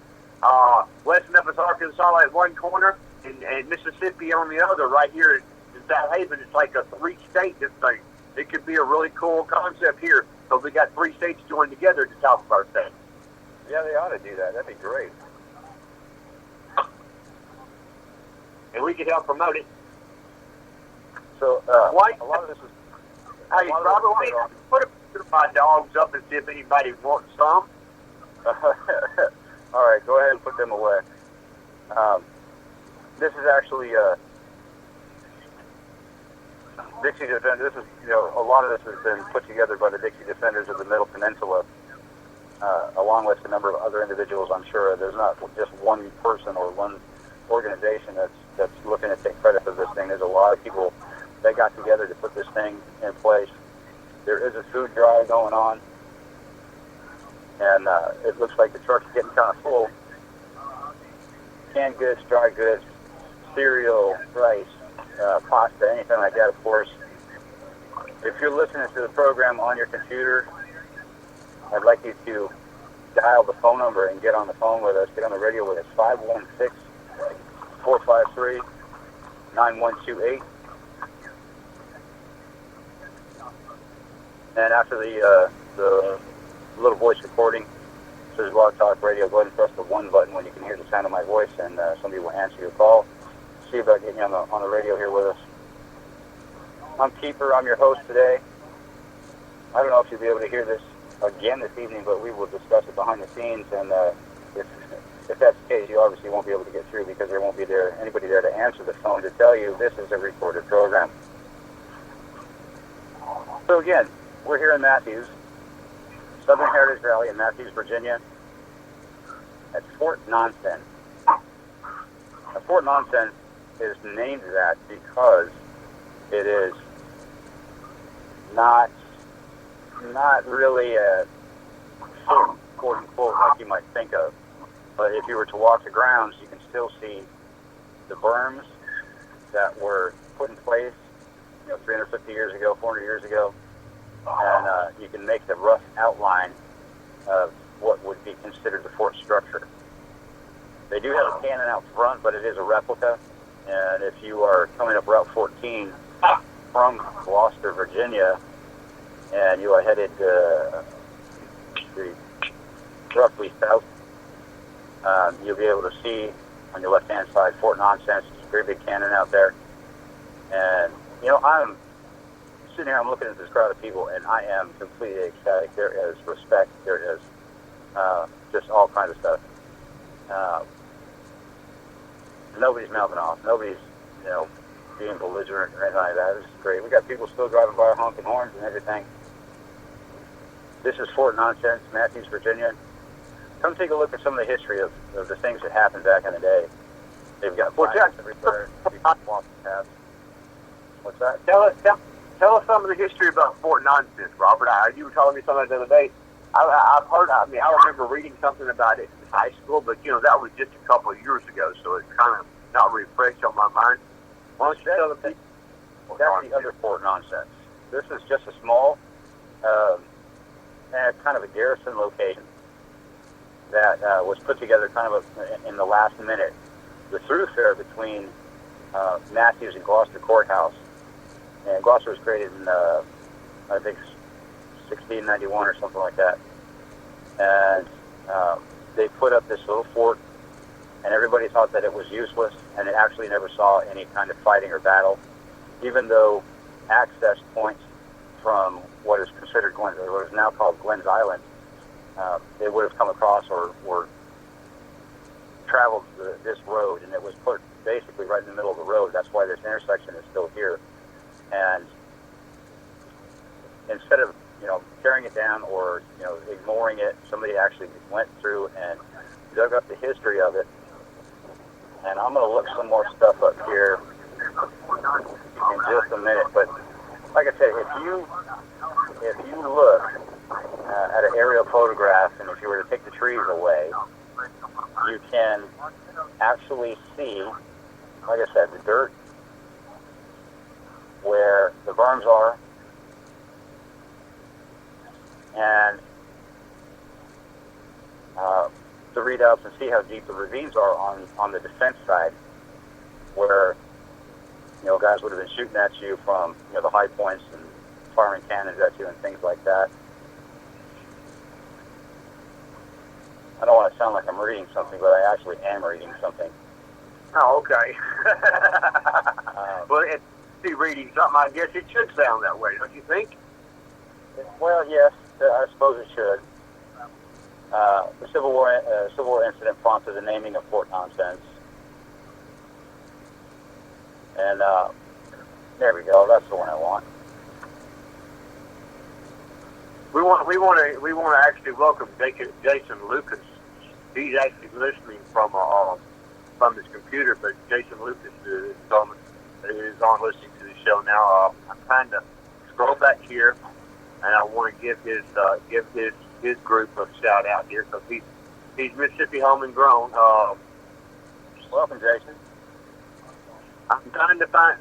West Memphis, Arkansas at one corner, and Mississippi on the other. Right here in South Haven, it's like a 3-state thing. It could be a really cool concept here. So we got 3 states joined together at the top of our state. Yeah, they ought to do that. That'd be great. And we could help promote it. So, Why? a lot of this is... Hey, Robert, why don't you put a picture of my dogs up and see if anybody wants some? All right, go ahead and put them away. This is actually Dixie Defenders. This is, a lot of this has been put together by the Dixie Defenders of the Middle Peninsula, along with a number of other individuals. I'm sure there's not just one person or one organization that's looking to take credit for this thing. There's a lot of people that got together to put this thing in place. There is a food drive going on, and it looks like the truck's getting kind of full. Canned goods, dry goods, cereal, rice, pasta, anything like that, of course. If you're listening to the program on your computer, I'd like you to dial the phone number and get on the phone with us, get on the radio with us, 516-453-9128. And after the little voice recording says Blog Talk Radio, go ahead and press the 1 button when you can hear the sound of my voice, and somebody will answer your call. See about getting you on the radio here with us. I'm Keeper. I'm your host today. I don't know if you'll be able to hear this again this evening, but we will discuss it behind the scenes. And if that's the case, you obviously won't be able to get through because there won't be anybody there to answer the phone to tell you this is a recorded program. So again, we're here in Matthews, Southern Heritage Rally in Matthews, Virginia, at Fort Nonsense. Now, Fort Nonsense is named that because it is not really a fort, quote unquote, like you might think of. But if you were to walk the grounds, you can still see the berms that were put in place 350 years ago, 400 years ago. And you can make the rough outline of what would be considered the fort structure. They do have a cannon out front, but it is a replica. And if you are coming up Route 14 from Gloucester, Virginia, and you are headed roughly south, you'll be able to see on your left-hand side Fort Nonsense. It's a very big cannon out there. And, I'm sitting here, I'm looking at this crowd of people, and I am completely ecstatic. There is respect. There is just all kinds of stuff. Nobody's mouthing off. Nobody's, being belligerent or anything like that. This is great. We got people still driving by honking horns and everything. This is Fort Nonsense, Matthews, Virginia. Come take a look at some of the history of the things that happened back in the day. They've got flags everywhere. What's that? Tell us some of the history about Fort Nonsense, Robert. You were telling me something the other day. I've heard. I remember reading something about it in high school, but that was just a couple of years ago, so it's kind of not really fresh on my mind. Why don't you tell the people? That's the other Fort Nonsense. This is just a small, kind of a garrison location that was put together kind of in the last minute. The thoroughfare between Matthews and Gloucester Courthouse. And Gloucester was created in, I think, 1691 or something like that. And they put up this little fort, and everybody thought that it was useless, and it actually never saw any kind of fighting or battle, even though access points from what is considered what is now called Glenn's Island, they would have come across or traveled this road, and it was put basically right in the middle of the road. That's why this intersection is still here. And instead of tearing it down or ignoring it, somebody actually went through and dug up the history of it. And I'm going to look some more stuff up here in just a minute. But like I said, if you look at an aerial photograph, and if you were to take the trees away, you can actually see, like I said, the dirt where the berms are, and the readouts and see how deep the ravines are on the defense side, where guys would have been shooting at you from the high points and firing cannons at you and things like that. I don't want to sound like I'm reading something, but I actually am reading something. Oh, okay. Well, it's reading something. I guess it should sound that way, don't you think? Well, yes, I suppose it should. The Civil War incident prompted the naming of Fort Nonsense, and there we go. That's the one I want. We want to actually welcome Jason Lucas. He's actually listening from his computer, but Jason Lucas is on listening to the show now. I'm trying to scroll back here, and I want to give his group a shout out here because he's Mississippi home and grown. Welcome, Jason. I'm trying to find.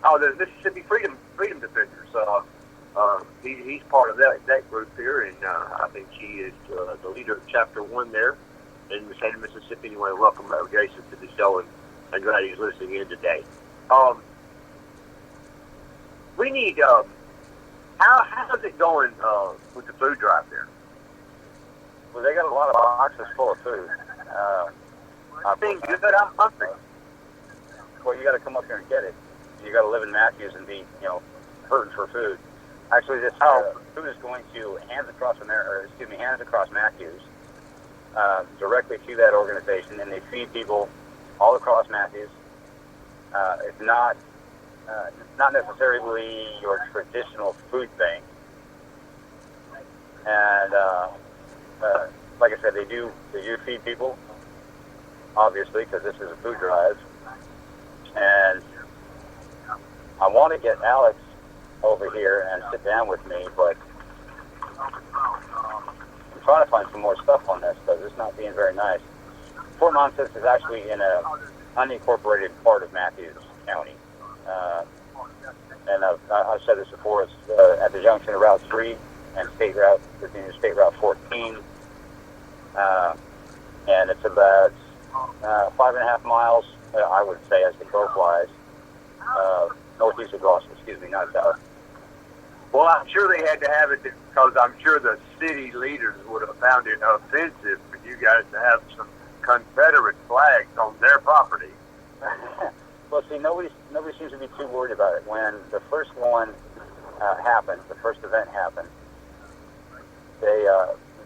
Oh, there's Mississippi Freedom Defenders. He's part of that group here, and I think he is the leader of Chapter 1 there in the state of Mississippi. Anyway, welcome Jason to the show, and I'm glad he's listening in today. We need, how's it going with the food drive there? Well, they got a lot of boxes full of food. I think good. I'm hungry. Well, you got to come up here and get it. You got to live in Matthews and be, hurting for food. Actually, this food is going to Hands Across Matthews, directly to that organization, and they feed people all across Matthews. It's not necessarily your traditional food bank, and like I said, they do feed people, obviously, because this is a food drive, and I want to get Alex over here and sit down with me, but I'm trying to find some more stuff on this because it's not being very nice. Fort Nonsense is actually in a unincorporated part of Matthews County, and I've said this before. It's at the junction of Route 3 and Virginia State Route 14, and it's about 5.5 miles, I would say, as the crow flies, northeast of Gloucester. Excuse me, not south. Well, I'm sure they had to have it because I'm sure the city leaders would have found it offensive for you guys to have some Confederate flags on their property. Well, see, nobody seems to be too worried about it. When the first one happened, the first event happened, they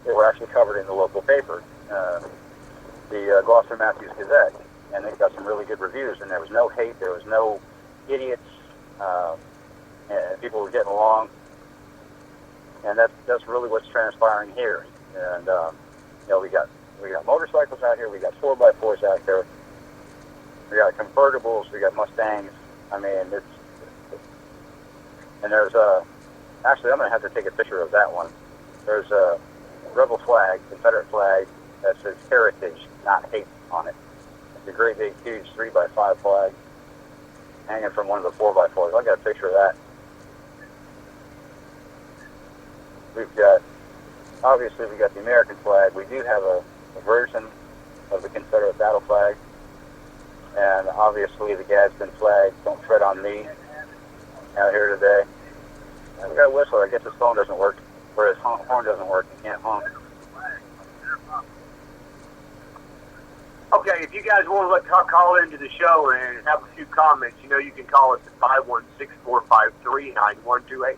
were actually covered in the local paper, the Gloucester Matthews Gazette, and they got some really good reviews. And there was no hate, there was no idiots. And people were getting along, and that's really what's transpiring here. And we got motorcycles out here, we got 4x4s out there, we got convertibles, we got Mustangs. I mean, and there's actually I'm gonna have to take a picture of that one. There's a rebel flag, Confederate flag that says heritage, not hate on it. It's a great big huge 3x5 flag hanging from one of the 4x4s. I got a picture of that. We've got the American flag. We do have a version of the Confederate battle flag, and obviously the Gadsden flag, "Don't tread on me," out here today. And we got a Whistler. I guess his phone doesn't work, or his horn doesn't work. He can't honk. Okay, if you guys want to call into the show and have a few comments, you can call us at 516-453-9128.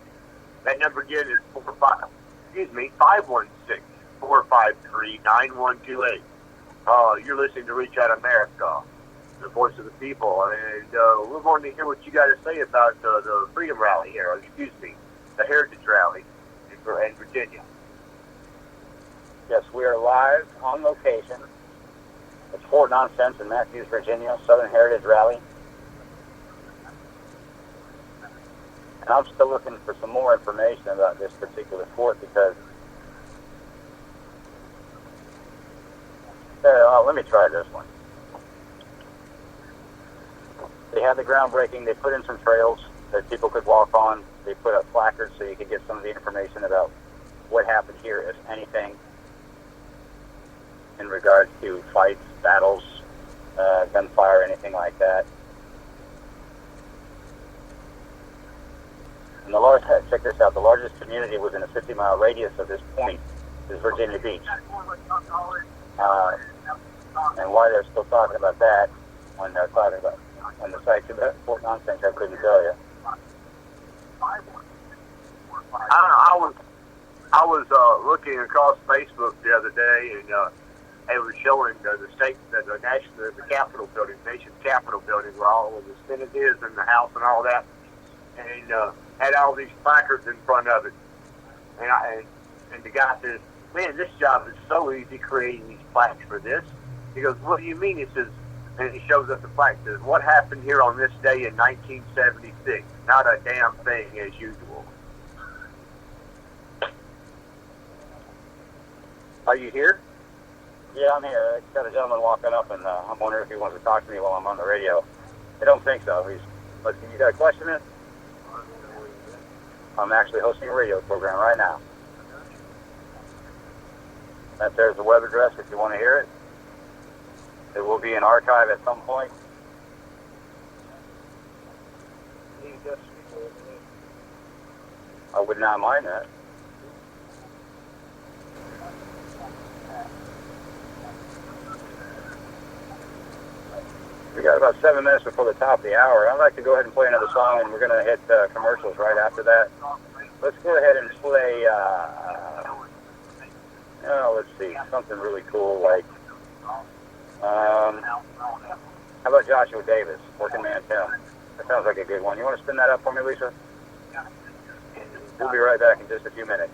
That number again is 516-453-9128. You're listening to Reach Out America, the voice of the people, and we're wanting to hear what you got to say about the Freedom Rally here, the Heritage Rally in Virginia. Yes, we are live on location. It's Fort Nonsense in Matthews, Virginia, Southern Heritage Rally. And I'm still looking for some more information about this particular fort because... let me try this one. They had the groundbreaking. They put in some trails that people could walk on. They put up placards so you could get some of the information about what happened here, if anything. in regards to fights, battles, gunfire, anything like that. And check this out, the largest community within a 50-mile radius of this point is Virginia Beach. And why they're still talking about that when they're talking about when the site's about Fort Nonsense, I couldn't tell you. I don't know. I was looking across Facebook the other day, and it was showing the Capitol building, nation's Capitol building, where all of the Senate is and the House and all that, and had all these placards in front of it. And the guy says, "Man, this job is so easy creating these plaques for this." He goes, "What do you mean?" He says, and he shows us the plaque. Says, "What happened here on this day in 1976? Not a damn thing as usual." Are you here? Yeah, I'm here. I got a gentleman walking up, and I'm wondering if he wants to talk to me while I'm on the radio. I don't think so. You got a question in? I'm actually hosting a radio program right now. There's the web address if you want to hear it. It will be an archive at some point. I would not mind that. We got about 7 minutes before the top of the hour. I'd like to go ahead and play another song, and we're going to hit commercials right after that. Let's go ahead and play, let's see, something really cool like, how about Joshua Davis, Working Man Tim? That sounds like a good one. You want to spin that up for me, Lisa? We'll be right back in just a few minutes.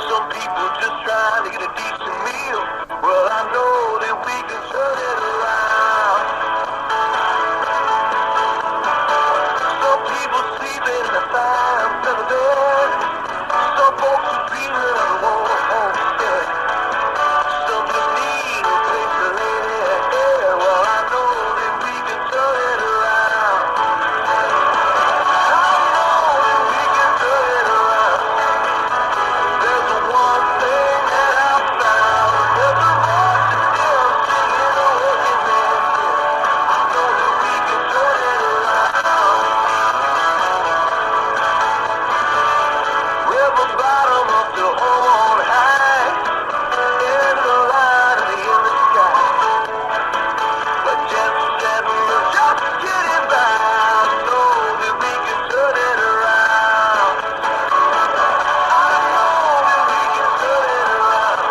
Some people just trying to get a decent meal. Well, I know that we can turn it around. Some people sleeping in a fine feather bed. Some folks are dreaming of a warm homestead. Some just need a place to lay their head. Well, I know that we can turn it around. I know that we can turn it around. There's one thing that I found. There's a voice that's still singing a working man's hymn. I know that we can turn it around. River bottom up to home on high. In the light and in the sky. But just setting the just getting by. I know that we can turn it around. I know that we can turn it around.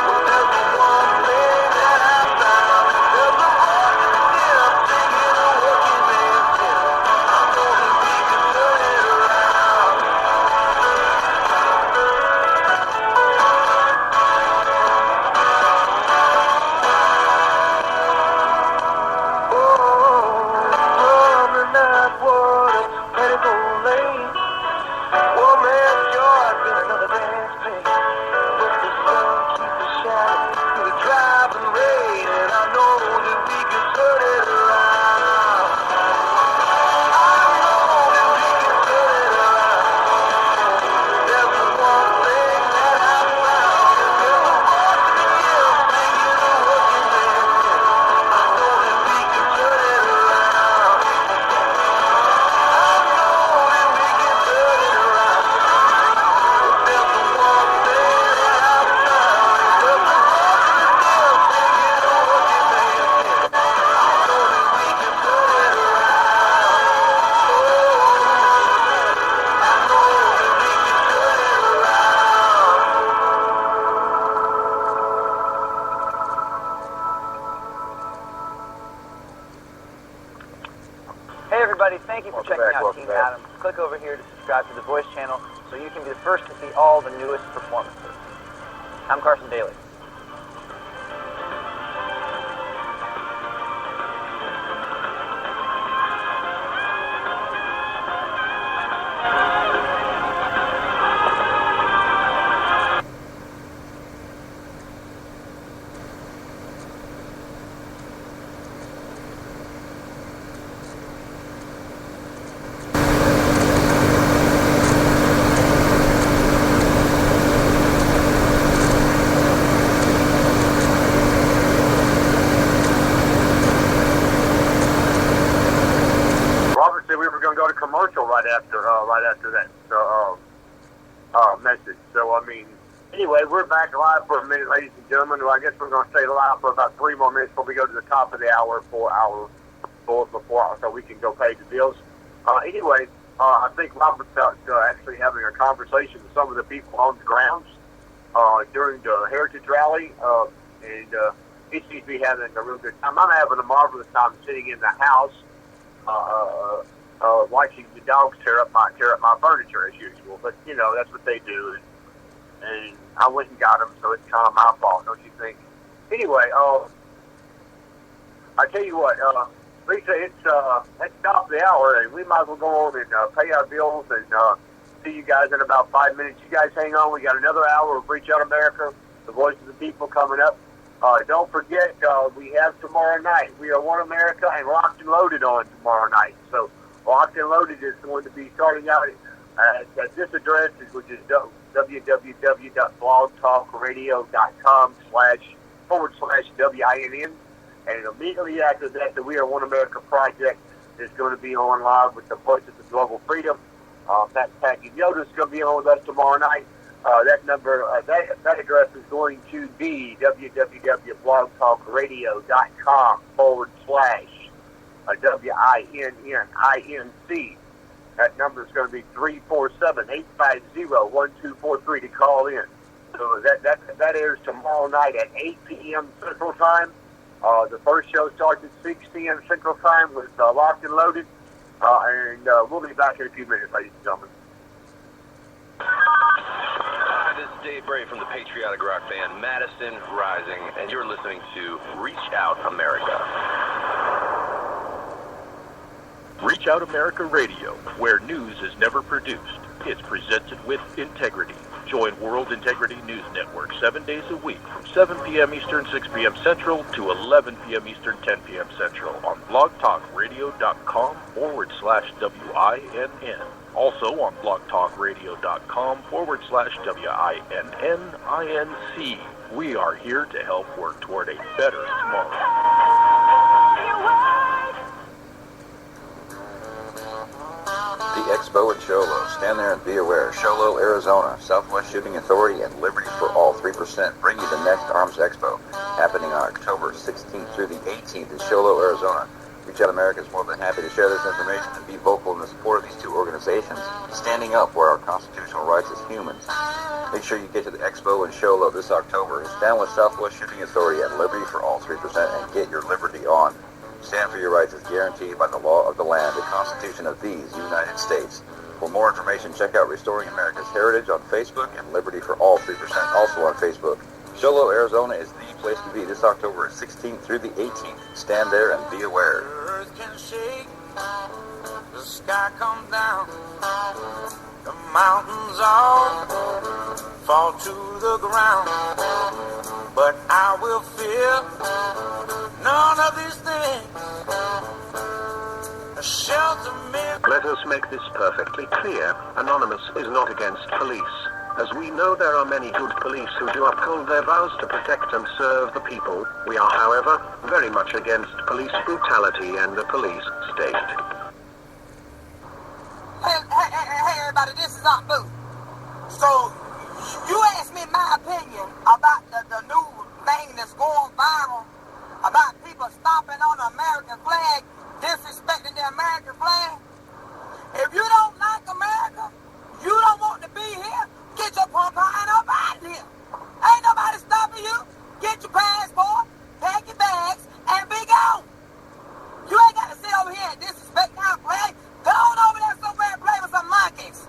Well, there's one thing that I found. There's a voice that's still singing a working man's hymn. I know that we can turn it around. From the night water, plentiful lane. One man's joy been another man's pain. But the sun keeps us shining through the driving rain, and I know that we can turn it around. I know that we can turn it around. There's one thing that I found. There's a voice that's still singing a working man's hymn. I know that we can turn it around. I know that we can turn it around. There's one thing that I found. There's a voice that's still singing a working man's hymn. I know that we can turn it around. I know that we can turn it around. Hey everybody, thank you for Welcome checking back, out welcome Team back. Adam. Click over here to subscribe to the Voice channel so you can be the first to see all the newest performances. I'm Carson Daly. after that message. So, I mean, anyway, we're back live for a minute, ladies and gentlemen. Well, I guess we're going to stay live for about 3 more minutes before we go to the top of the hour so we can go pay the bills. Anyway, I think Robert's actually having a conversation with some of the people on the grounds during the Heritage Rally, and he seems to be having a real good time. I'm having a marvelous time sitting in the house watching the dogs tear up my furniture as usual. But you know, that's what they do, and I went and got them, so it's kind of my fault, don't you think? Anyway, I tell you what, Lisa, it's top of the hour, and we might as well go on and pay our bills and see you guys in about 5 minutes. You guys hang on. We got another hour of Reach Out America, the voice of the people coming up. Don't forget, we have tomorrow night. We are One America and Locked and Loaded on tomorrow night. So Locked and Loaded is going to be starting out at this address, which is www.blogtalkradio.com//WINN. And immediately after that, the We Are One America project is going to be on live with the Voices of Global Freedom. Pat Yoda is going to be on with us tomorrow night. That number, that address is going to be www.blogtalkradio.com/WINNINC. That number is going to be 347-850-1243 to call in. So that airs tomorrow night at 8 p.m. Central Time. The first show starts at 6 p.m. Central Time with Locked and Loaded. And we'll be back in a few minutes, ladies and gentlemen. Hi, this is Dave Bray from the patriotic rock band Madison Rising, and you're listening to Reach Out America. Reach Out America Radio, where news is never produced. It's presented with integrity. Join World Integrity News Network 7 days a week from 7 p.m. Eastern, 6 p.m. Central to 11 p.m. Eastern, 10 p.m. Central on blogtalkradio.com/WINN. Also on blogtalkradio.com/WINNINC. We are here to help work toward a better tomorrow. The Expo at Sholo. Stand there and be aware. Sholo, Arizona. Southwest Shooting Authority and Liberty for All 3% bring you the next Arms Expo, happening on October 16th through the 18th in Sholo, Arizona. Reach Out America is more than happy to share this information and be vocal in the support of these two organizations, standing up for our constitutional rights as humans. Make sure you get to the Expo in Sholo this October. Stand with Southwest Shooting Authority and Liberty for All 3% and get your liberty on. Stand for your rights as guaranteed by the law of the land, the Constitution of these United States. For more information, check out Restoring America's Heritage on Facebook and Liberty for All 3% also on Facebook. Sholo, Arizona is the place to be this October 16th through the 18th. Stand there and be aware. The earth can shake, the sky comes down, the mountains all fall to the ground, but I will fear none of these things. A shelter me. Let us make this perfectly clear. Anonymous is not against police. As we know there are many good police who do uphold their vows to protect and serve the people, we are, however, very much against police brutality and the police state. Hey everybody, this is Aunt Boo. So, you asked me my opinion about the new thing that's going viral about people stomping on the American flag, disrespecting the American flag. If you don't like America, you don't want to be here, get your pump behind up out of here. Ain't nobody stopping you. Get your passport, pack your bags, and be gone. You ain't got to sit over here and disrespect our flag. Go on over there somewhere and play with some monkeys.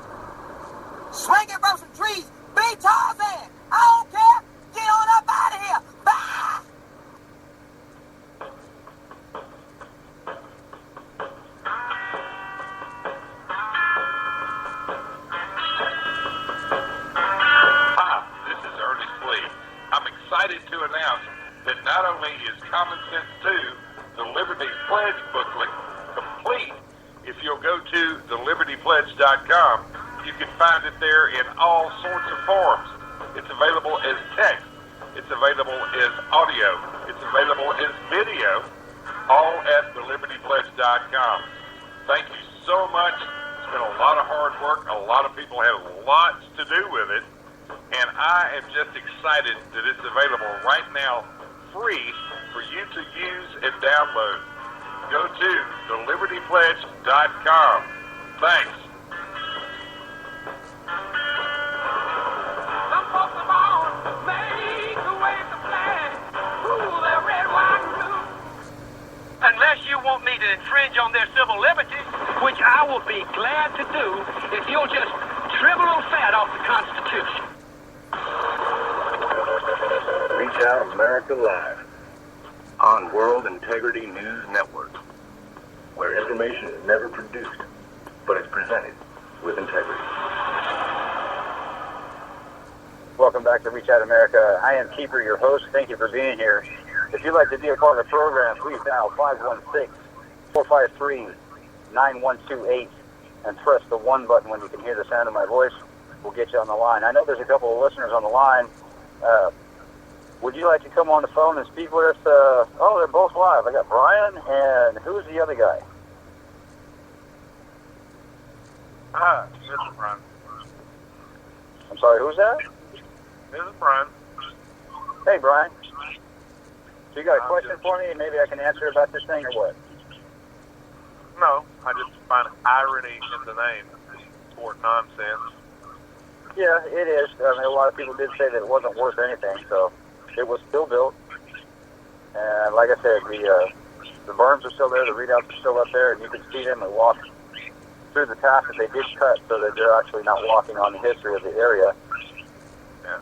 Swinging from some trees. Be Tarzan. I don't care. Get on up out of here. Bye. Excited to announce that not only is Common Sense 2, the Liberty Pledge booklet, complete, if you'll go to thelibertypledge.com, you can find it there in all sorts of forms. It's available as text. It's available as audio. It's available as video, all at thelibertypledge.com. Thank you so much. It's been a lot of hard work. A lot of people have lots to do with it. And I am just excited that it's available right now, free for you to use and download. Go to thelibertypledge.com. Thanks. Some folks are born made to wave the flag. Ooh, they're red, white, and blue. Unless you want me to infringe on their civil liberties, which I will be glad to do if you'll just trim a little fat off the Constitution. Reach Out America Live on World Integrity News Network, where information is never produced, but it's presented with integrity. Welcome back to Reach Out America. I am Keeper, your host. Thank you for being here. If you'd like to be a part of the program, please dial 516-453-9128 and press the 1 button when you can hear the sound of my voice. We'll get you on the line. I know there's a couple of listeners on the line. Would you like to come on the phone and speak with us? Oh, they're both live. I got Brian, and who's the other guy? Hi, this is Brian. I'm sorry, who's that? This is Brian. Hey, Brian. So you got a question for me? Maybe I can answer about this thing or what? No, I just find irony in the name. Sport nonsense. Yeah, it is. I mean, a lot of people did say that it wasn't worth anything, so it was still built. And like I said, the berms are still there, the readouts are still up there, and you can see them and walk through the path that they did cut so that they're actually not walking on the history of the area. Yeah.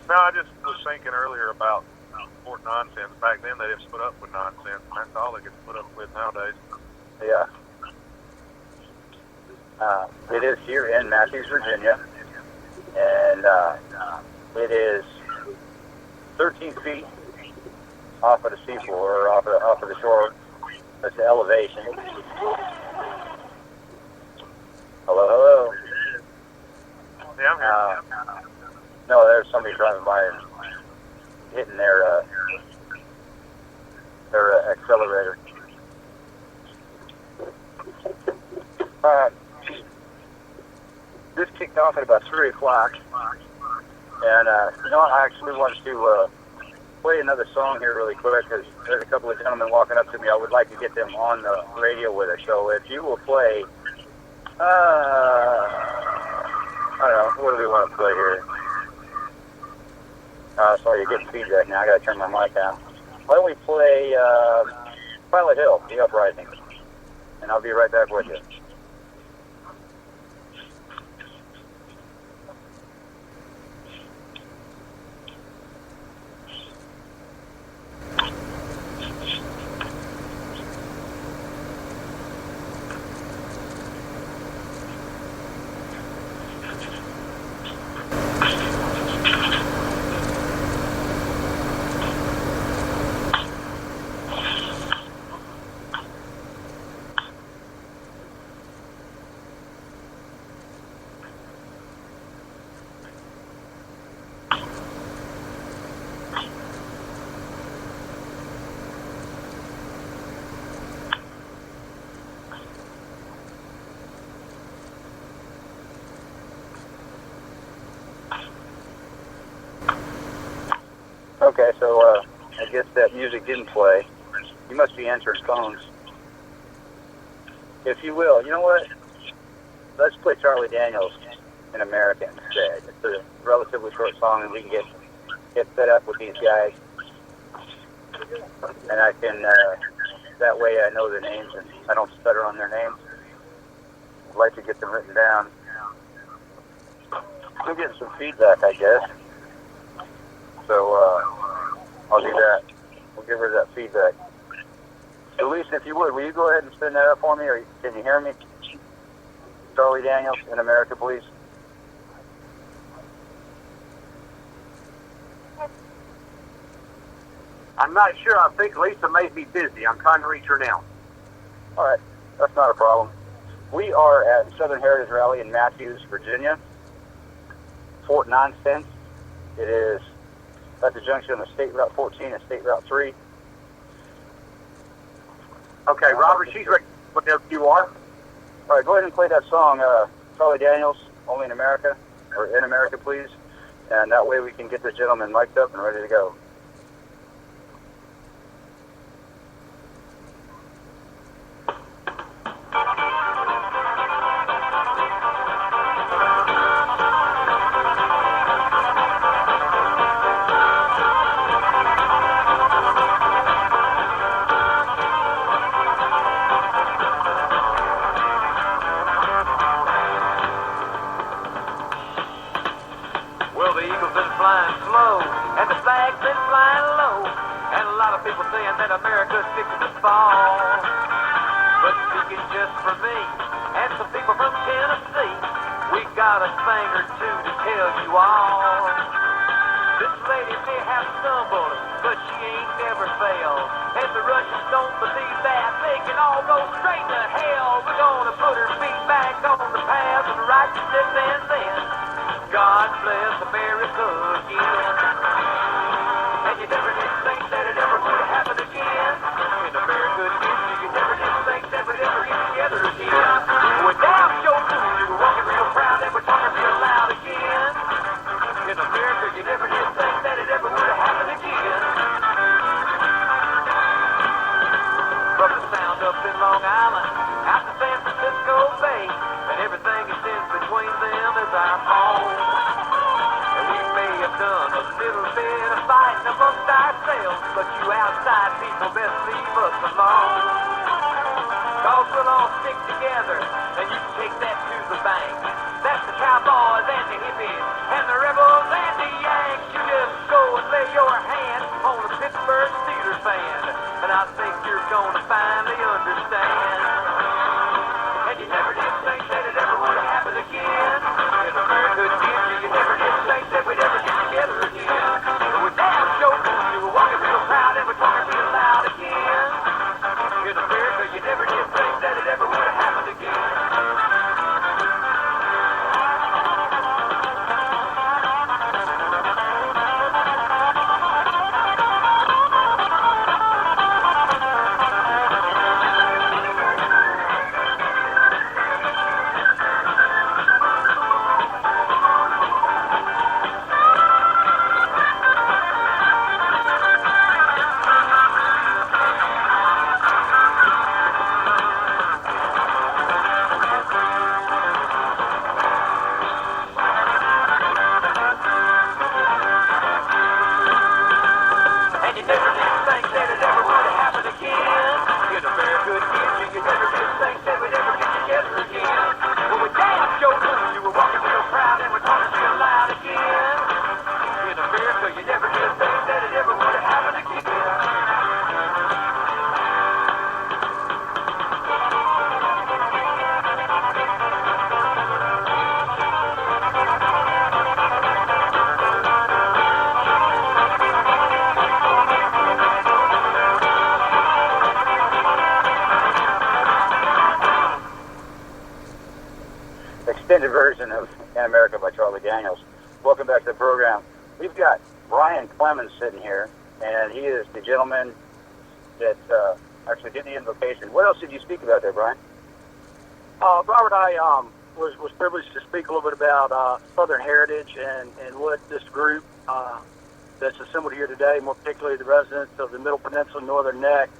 No, I just was thinking earlier about sport nonsense. Back then, they didn't put up with nonsense, and that's all they get put up with nowadays. Yeah. It is here in Matthews, Virginia, and it is 13 feet off of the seafloor, or off of the shore. That's the elevation. Hello, hello. Yeah, I'm here. No, there's somebody driving by and hitting their accelerator. This kicked off at about 3 o'clock, and you know, I actually wanted to play another song here really quick because there's a couple of gentlemen walking up to me. I would like to get them on the radio with us. So if you will play, I don't know, what do we want to play here? Sorry, you're getting feedback now. I got to turn my mic down. Why don't we play Violet Hill, The Uprising, and I'll be right back with you. Okay, so I guess that music didn't play. You must be answering phones. If you will, you know what? Let's play Charlie Daniels in America instead. It's a relatively short song, and we can get set up with these guys. And I can, that way I know their names and I don't stutter on their names. I'd like to get them written down. Still getting some feedback, I guess. So I'll do that. We'll give her that feedback. Elise, if you would, will you go ahead and spin that up for me, or can you hear me? Charlie Daniels in America, please. I'm not sure. I think Lisa may be busy. I'm trying to reach her now. All right. That's not a problem. We are at Southern Heritage Rally in Matthews, Virginia. Fort Nonsense. It is at the junction of State Route 14 and State Route 3. Okay, Robert, she's ready. Whatever you are. All right, go ahead and play that song, Charlie Daniels, Only in America, or In America, please. And that way we can get this gentleman mic'd up and ready to go. Well, the eagle's been flying slow, and the flag's been flying low, and a lot of people saying that America's fixing to fall. But speaking just for me, and some people from Tennessee, we got a thing or two to tell you all. This lady may have stumbled, but she ain't never failed. And the Russians don't believe that they can all go straight to hell. We're gonna put her feet back on the path of righteousness and then God bless America again. And you never did think that it ever would happen again. In America, you never did think that we'd ever get together again. Well, damn sure do. You were walking real proud and we're talking real loud again. In America, you never did think that it ever would happen again. From the sound up in Long Island, out to San Francisco Bay, and everything that's in between them is our home. And we may have done a little bit of fighting amongst ourselves, but you outside people best leave us alone. Cause we'll all stick together, and you can take that to the bank. That's the cowboys and the hippies, and the rebels and the Yanks. You just go and lay your hand on the Pittsburgh Steelers fan, and I think you're gonna finally understand. And you never did think that it ever would have happened again. In America, you never did think that we'd ever get together again. We're damn sure you were walking real proud and we're talking real loud again. In America, you never did think that it ever would have happened again. And you never did think that it ever would have happened again. In America, you never did think that we'd ever get together again. Well, we damn sure do. You were walking real proud and we're talking real loud again. In America, you never did think that it ever would have happened again. Extended version of In America by Charlie Daniels. Welcome back to the program. We've got Brian Clemens sitting here, and he is the gentleman that actually did the invocation. What else did you speak about there, Brian? Robert, I was privileged to speak a little bit about Southern Heritage and what this group that's assembled here today, more particularly the residents of the Middle Peninsula Northern Neck,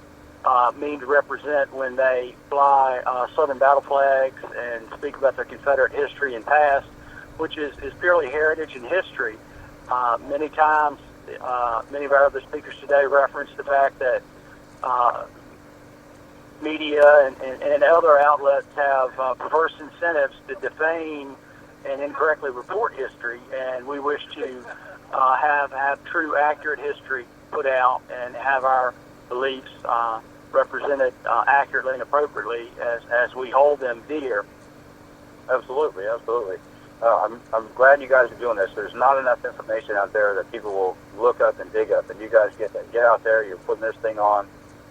mean to represent when they fly Southern battle flags and speak about their Confederate history and past, which is purely heritage and history. Many times, many of our other speakers today reference the fact that media and other outlets have perverse incentives to defame and incorrectly report history, and we wish to have true, accurate history put out and have our beliefs represented accurately and appropriately as we hold them dear. Absolutely, absolutely. I'm glad you guys are doing this. There's not enough information out there that people will look up and dig up, and you guys get out there. You're putting this thing on.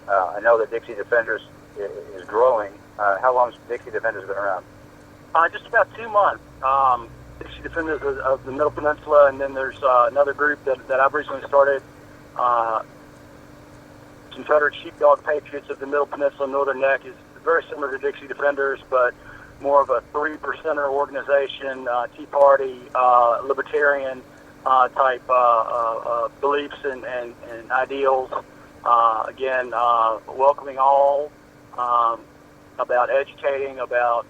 I know that Dixie Defenders is growing. How long has Dixie Defenders been around? Just about 2 months. Dixie Defenders of the Middle Peninsula, and then there's another group that I've recently started, Confederate Sheepdog Patriots of the Middle Peninsula Northern Neck. Is very similar to Dixie Defenders, but more of a 3%er organization, Tea Party, libertarian type beliefs and ideals. Again, welcoming all, about educating, about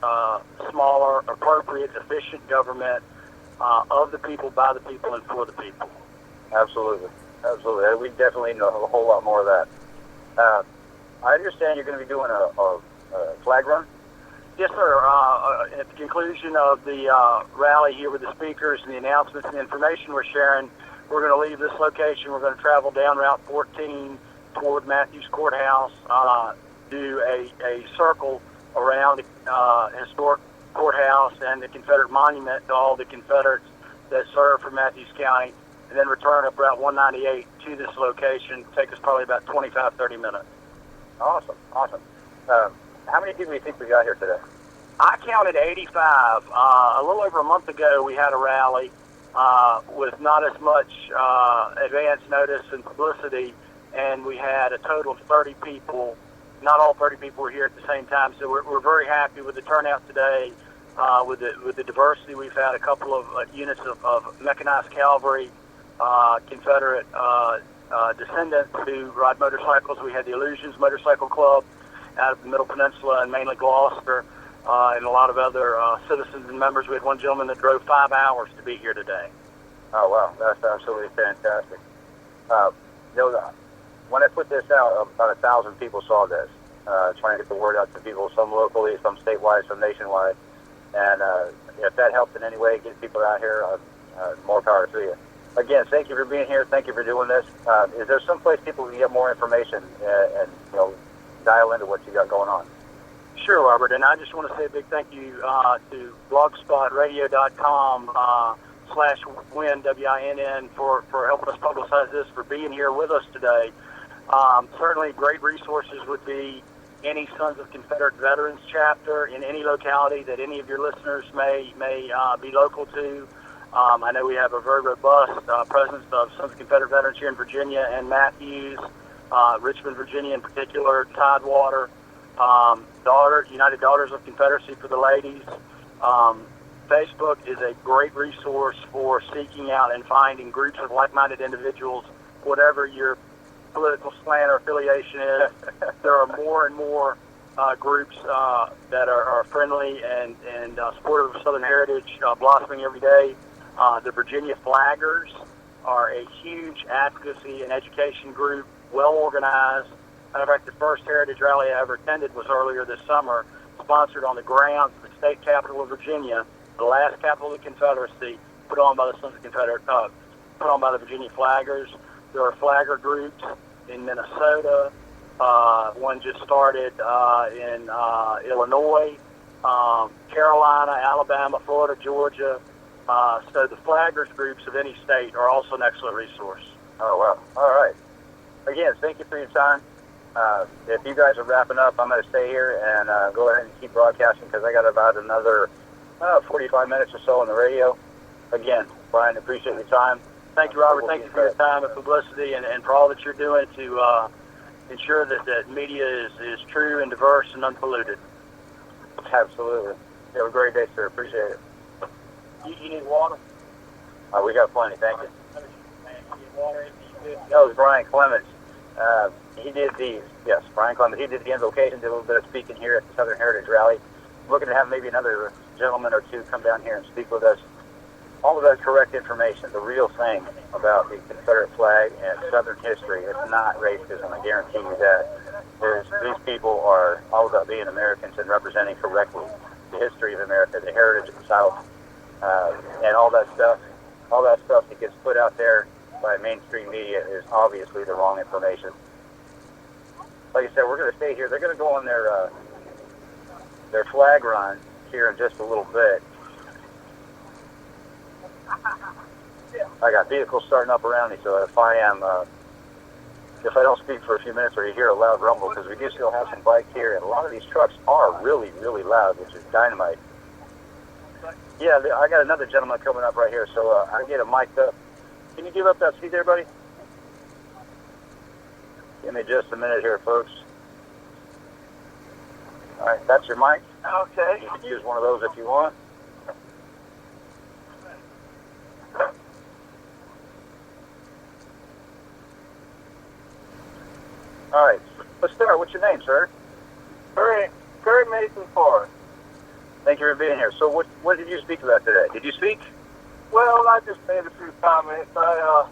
smaller, appropriate, efficient government of the people, by the people, and for the people. Absolutely. Absolutely. We definitely know a whole lot more of that. I understand you're going to be doing a flag run? Yes, sir. At the conclusion of the rally here with the speakers and the announcements and the information we're sharing, we're going to leave this location. We're going to travel down Route 14 toward Matthews Courthouse, do a circle around the historic courthouse and the Confederate monument to all the Confederates that served for Matthews County, and then return up Route 198 to this location. Take us probably about 25, 30 minutes. Awesome. How many people do you think we got here today? I counted 85. A little over a month ago, we had a rally with not as much advance notice and publicity, and we had a total of 30 people. Not all 30 people were here at the same time, so we're very happy with the turnout today, with the diversity. We've had a couple of units of mechanized cavalry, Confederate descendants who ride motorcycles. We had the Illusions Motorcycle Club out of the Middle Peninsula and mainly Gloucester, and a lot of other citizens and members. We had one gentleman that drove 5 hours to be here today. Oh, wow. That's absolutely fantastic. When I put this out, about 1,000 people saw this, trying to get the word out to people, some locally, some statewide, some nationwide. And if that helps in any way, get people out here, more power to you. Again, thank you for being here. Thank you for doing this. Is there some place people can get more information and dial into what you got going on? Sure, Robert. And I just want to say a big thank you to blogspotradio.com /win, WINN, for helping us publicize this, for being here with us today. Certainly great resources would be any Sons of Confederate Veterans chapter in any locality that any of your listeners may be local to. I know we have a very robust presence of Sons of Confederate Veterans here in Virginia and Matthews, Richmond, Virginia in particular, Tidewater, United Daughters of Confederacy for the ladies. Facebook is a great resource for seeking out and finding groups of like-minded individuals, whatever your political slant or affiliation is. There are more and more groups that are friendly and supportive of Southern heritage, blossoming every day. The Virginia Flaggers are a huge advocacy and education group, well organized. Matter of fact, the first heritage rally I ever attended was earlier this summer, sponsored on the grounds of the state capital of Virginia, the last capital of the Confederacy, put on by the Sons of Confederate, put on by the Virginia Flaggers. There are flagger groups in Minnesota. One just started in Illinois, Carolina, Alabama, Florida, Georgia. So the flaggers groups of any state are also an excellent resource. Oh, wow. All right. Again, thank you for your time. If you guys are wrapping up, I'm going to stay here and go ahead and keep broadcasting because I got about another 45 minutes or so on the radio. Again, Brian, appreciate your time. Thank you, Robert. Thank you for your time and publicity and for all that you're doing to ensure that media is true and diverse and unpolluted. Absolutely. You have a great day, sir. Appreciate it. You need water? We got plenty. Thank you. That was Brian Clements. He did Brian Clements. He did the invocation, did a little bit of speaking here at the Southern Heritage Rally. Looking to have maybe another gentleman or two come down here and speak with us. All of that correct information, the real thing about the Confederate flag and Southern history. It's not racism, I guarantee you that. These people are all about being Americans and representing correctly the history of America, the heritage of the South, and all that stuff that gets put out there by mainstream media is obviously the wrong information. Like I said, we're going to stay here. They're going to go on their flag run here in just a little bit. I got vehicles starting up around me, so if I don't speak for a few minutes or you hear a loud rumble, because we do still have some bikes here, and a lot of these trucks are really, really loud, which is dynamite. Yeah, I got another gentleman coming up right here, so I get him mic'd up. Can you give up that seat there, buddy? Give me just a minute here, folks. All right, that's your mic. Okay. You can use one of those if you want. All right, let's start. What's your name, sir? Curry Mason Forrest. Thank you for being here. So what did you speak about today? Did you speak? Well, I just made a few comments. I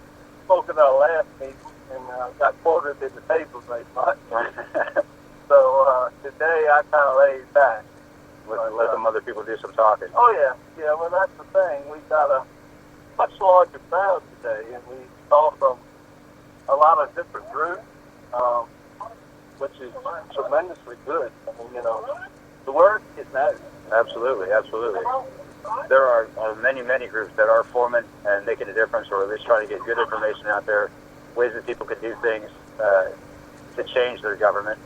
spoke at our last meeting and got quoted in the papers late much. So today I kind of laid back. Let some other people do some talking. Oh, yeah. Yeah, well, that's the thing. We got a much larger crowd today, and we saw from a lot of different groups, which is tremendously good. I mean, the word is out. Absolutely, absolutely. There are many, many groups that are forming and making a difference, or at least trying to get good information out there, ways that people can do things to change their government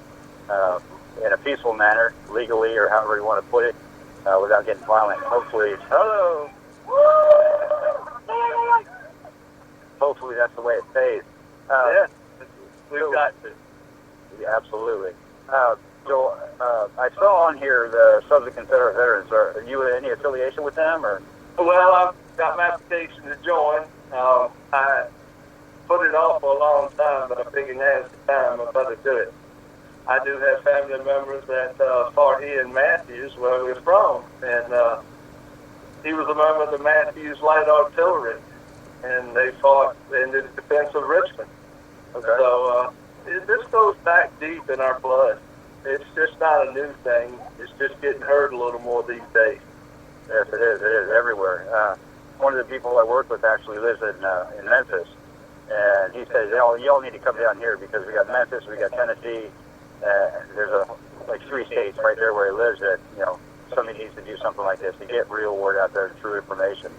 in a peaceful manner, legally, or however you want to put it, without getting violent. Hopefully, hopefully that's the way it stays. Yeah, we've got to. Yeah, absolutely. So I saw on here the Sons of Confederate Veterans. Are you in any affiliation with them, or? Well, I've got my application to join. I put it off for a long time, but I figured now's the time I'm about to do it. I do have family members that fought here in Matthews, where we're from, and he was a member of the Matthews Light Artillery, and they fought in the defense of Richmond. Okay. So this goes back deep in our blood. It's just not a new thing. It's just getting heard a little more these days. Yes, it is. It is everywhere. One of the people I work with actually lives in Memphis, and he says, y'all need to come down here because we got Memphis, we got Tennessee. There's like 3 states right there where he lives that, somebody needs to do something like this to get real word out there, true information.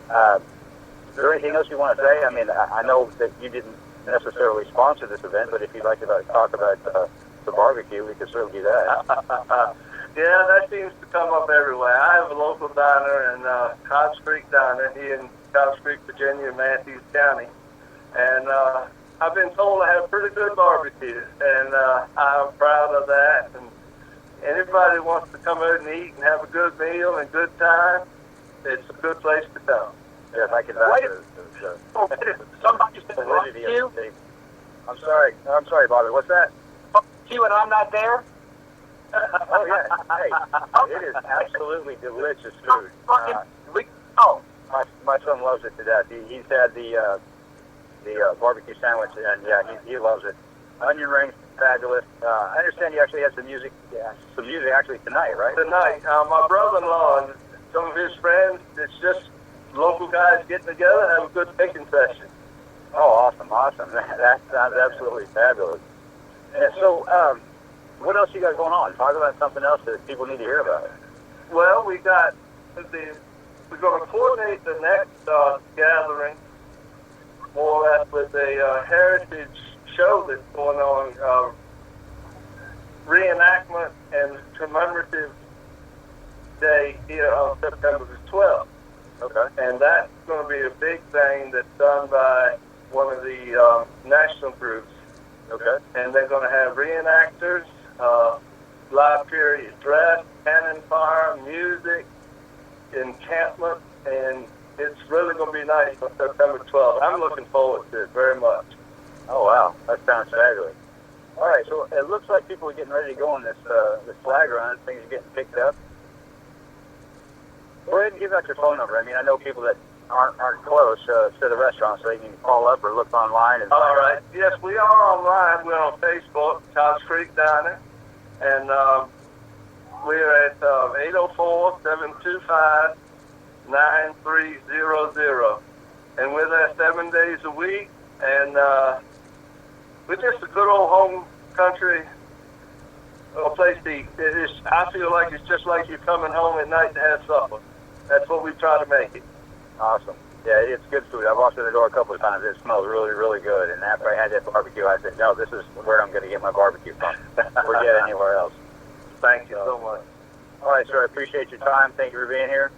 Is there anything else you want to say? I mean, I know that you didn't necessarily sponsor this event, but if you'd like to talk about the barbecue, we could certainly do that. Yeah, that seems to come up everywhere. I have a local diner in Cobbs Creek Diner here in Cobbs Creek, Virginia, Matthews County. And I've been told I have pretty good barbecue, and I'm proud of that. And anybody who wants to come out and eat and have a good meal and good time, it's a good place to come. Yes, I can vouch Somebody said you. I'm sorry, Bobby. What's that? You and I'm not there? Oh, yeah. Hey, it is absolutely delicious food. My son loves it to death. He's had the barbecue sandwich, and yeah, he loves it. Onion rings, fabulous. I understand you actually had some music actually tonight, right? Tonight. My brother-in-law and some of his friends, it's just local guys getting together and have a good picking session. Oh, awesome. That sounds absolutely fabulous. And so, what else you got going on? Talk about something else that people need to hear about. Well, we're going to coordinate the next gathering more or less with a heritage show that's going on, reenactment and commemorative day here on September the 12th. Okay. And that's going to be a big thing that's done by one of the national groups. Okay. And they're going to have reenactors, live period dress, cannon fire, music, encampment, and it's really going to be nice on September 12th. I'm looking forward to it very much. Oh, wow. That sounds fabulous. All right, so it looks like people are getting ready to go on this flag run. Things are getting picked up. Go ahead and give out your phone number. I mean, I know people that aren't close to the restaurant, so they can call up or look online. And all right. Yes, we are online. We're on Facebook, Cobbs Creek Diner, and we're at 804-725-9300. And we're there 7 days a week, and we're just a good old home country place to eat. I feel like it's just like you're coming home at night to have supper. That's what we try to make it. Awesome. Yeah, it's good food. I've walked in the door a couple of times. It smells really, really good. And after I had that barbecue, I said, no, this is where I'm going to get my barbecue from. Forget anywhere else. Thank you so much. All right, sir. I appreciate your time. Thank you for being here.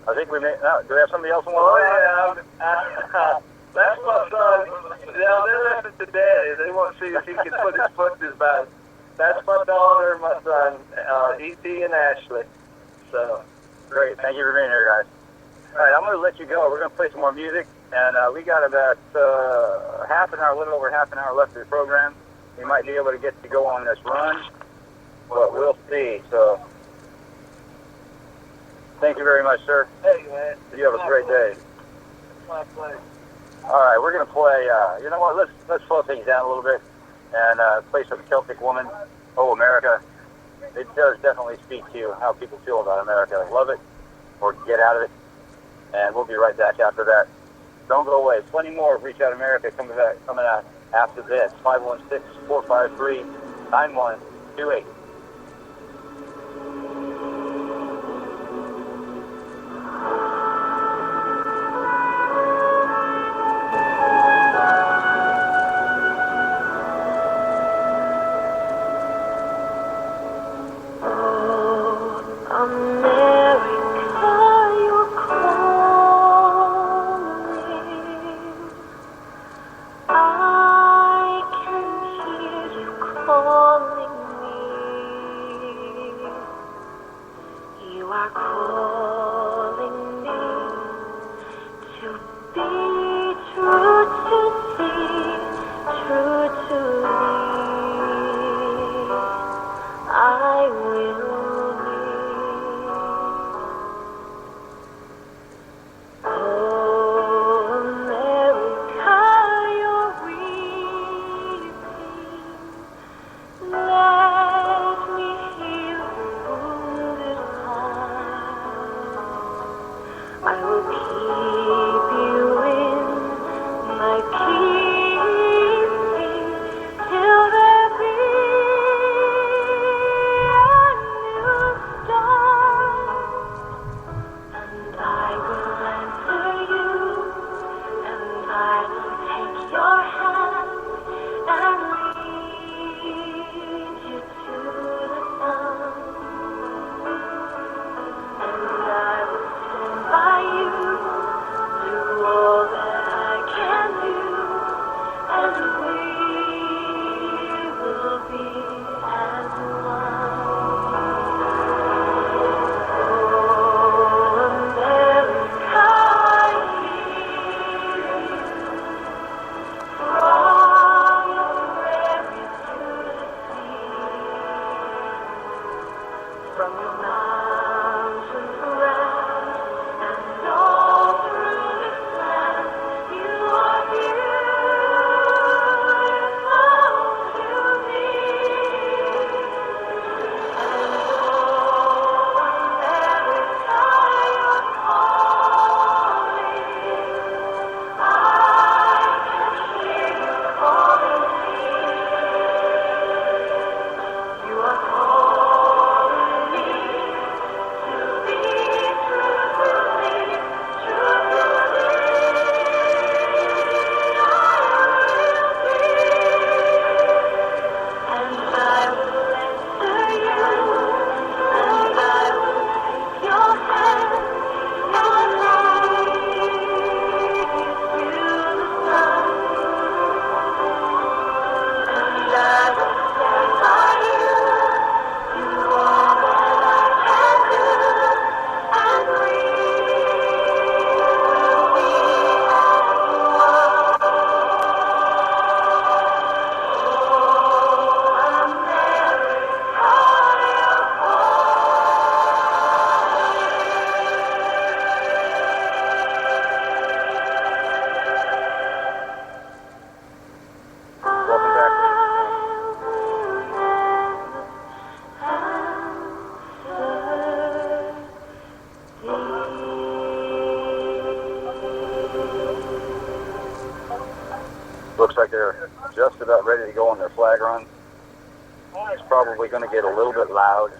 I think we may... No, do we have somebody else on the line? Oh, yeah. That's my son. They listen to Daddy. They want to see if he can put his foot in his mouth. That's my daughter, my son, E.T. and Ashley. So, Great. Thank you for being here, guys. All right, I'm going to let you go. We're going to play some more music, and we got about half an hour, a little over half an hour left of the program. We might be able to get to go on this run, but we'll see. So, thank you very much, sir. Hey, man. You have a great day. My pleasure. All right, we're going to play, you know what, let's slow things down a little bit and play some Celtic Woman, Oh America. It does definitely speak to how people feel about America. Love it or get out of it. And we'll be right back after that. Don't go away. Plenty more of Reach Out America coming out after this. 516-453-9128. Looks like they're just about ready to go on their flag run. It's probably going to get a little bit loud,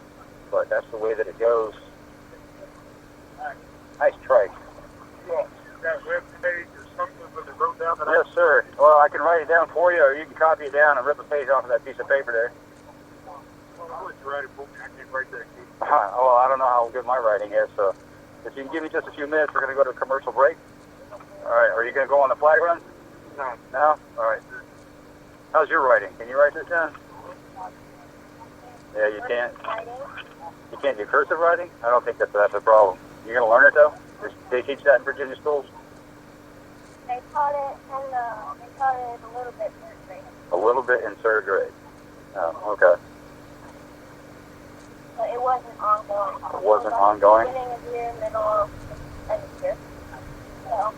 but that's the way that it goes. Nice trike. That web page or something that they wrote down? Yes, sir. Well, I can write it down for you, or you can copy it down and rip a page off of that piece of paper there. I'll let you write it for me. I can't write that. Well, I don't know how good my writing is, so if you can give me just a few minutes, we're going to go to a commercial break. All right. Are you going to go on the flag run? No. No? All right. How's your writing? Can you write this down? Yeah, you can't. You can't do cursive writing? I don't think that's a problem. You're going to learn it, though? They teach that in Virginia schools? They taught it a little bit in third grade. A little bit in third grade. Oh, okay. But it wasn't ongoing. It wasn't ongoing? Beginning of year, middle, end of year. So.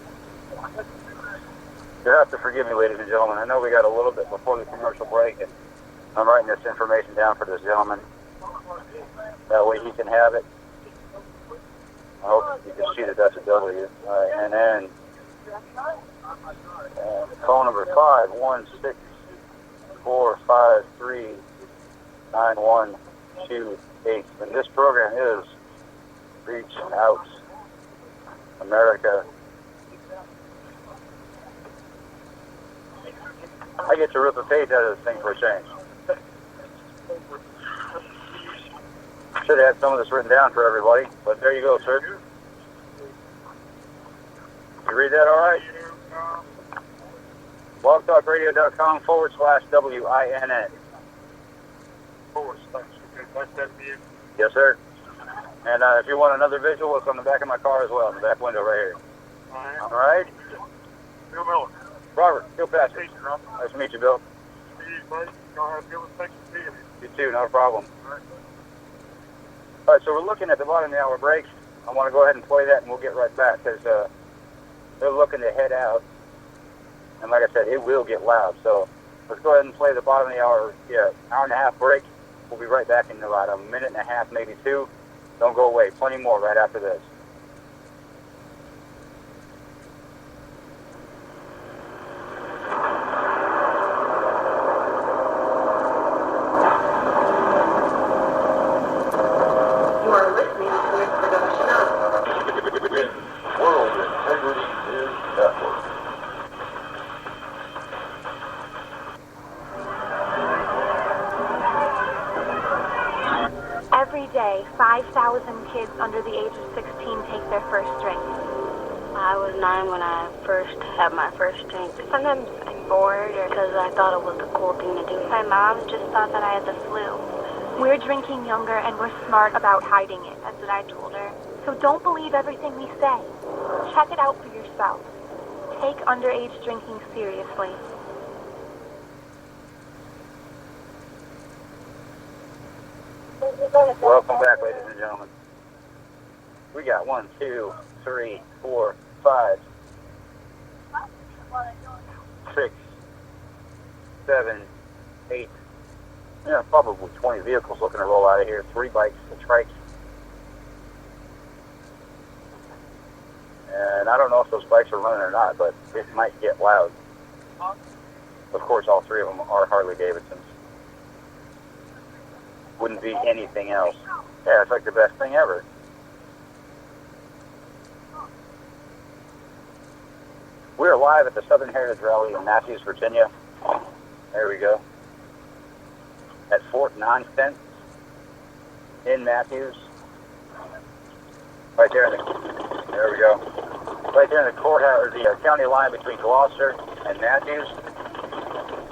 You'll have to forgive me, ladies and gentlemen. I know we got a little bit before the commercial break, and I'm writing this information down for this gentleman. That way he can have it. I hope you can see that that's a W. And then phone number 516-453-9128. And this program is Reach Out America. I get to rip a page out of this thing for a change. Should have had some of this written down for everybody, but there you go, sir. You read that all right? blogtalkradio.com/WINN. Yes, sir. And if you want another visual, it's on the back of my car as well, in the back window right here. All right? Bill Miller. Robert, Bill Patrick. Hey, Rob. Nice to meet you, Bill. See you, buddy. Y'all have a good one. Thanks for being here. You too, no problem. All right, so we're looking at the bottom of the hour break. I want to go ahead and play that, and we'll get right back, because they're looking to head out. And like I said, it will get loud. So let's go ahead and play the bottom of the hour, hour and a half break. We'll be right back in about a minute and a half, maybe two. Don't go away. Plenty more right after this. Every day, 5,000 kids under the age of 16 take their first drink. I was 9 when I first had my first drink. Sometimes I'm bored or because I thought it was a cool thing to do. My mom just thought that I had the flu. We're drinking younger and we're smart about hiding it. That's what I told her. So don't believe everything we say. Check it out for yourself. Take underage drinking seriously. Welcome back, ladies and gentlemen. We got 1, 2, 3, 4, 5, 6, 7, 8. Probably 20 vehicles looking to roll out of here. 3 bikes, a trike. And I don't know if those bikes are running or not, but it might get loud. Of course, all 3 of them are Harley Davidsons. Wouldn't be anything else. Yeah, it's like the best thing ever. We're live at the Southern Heritage Rally in Matthews, Virginia. There we go. At Fort Nonsense in Matthews. Right there. There we go. Right there in the courthouse, or the county line between Gloucester and Matthews.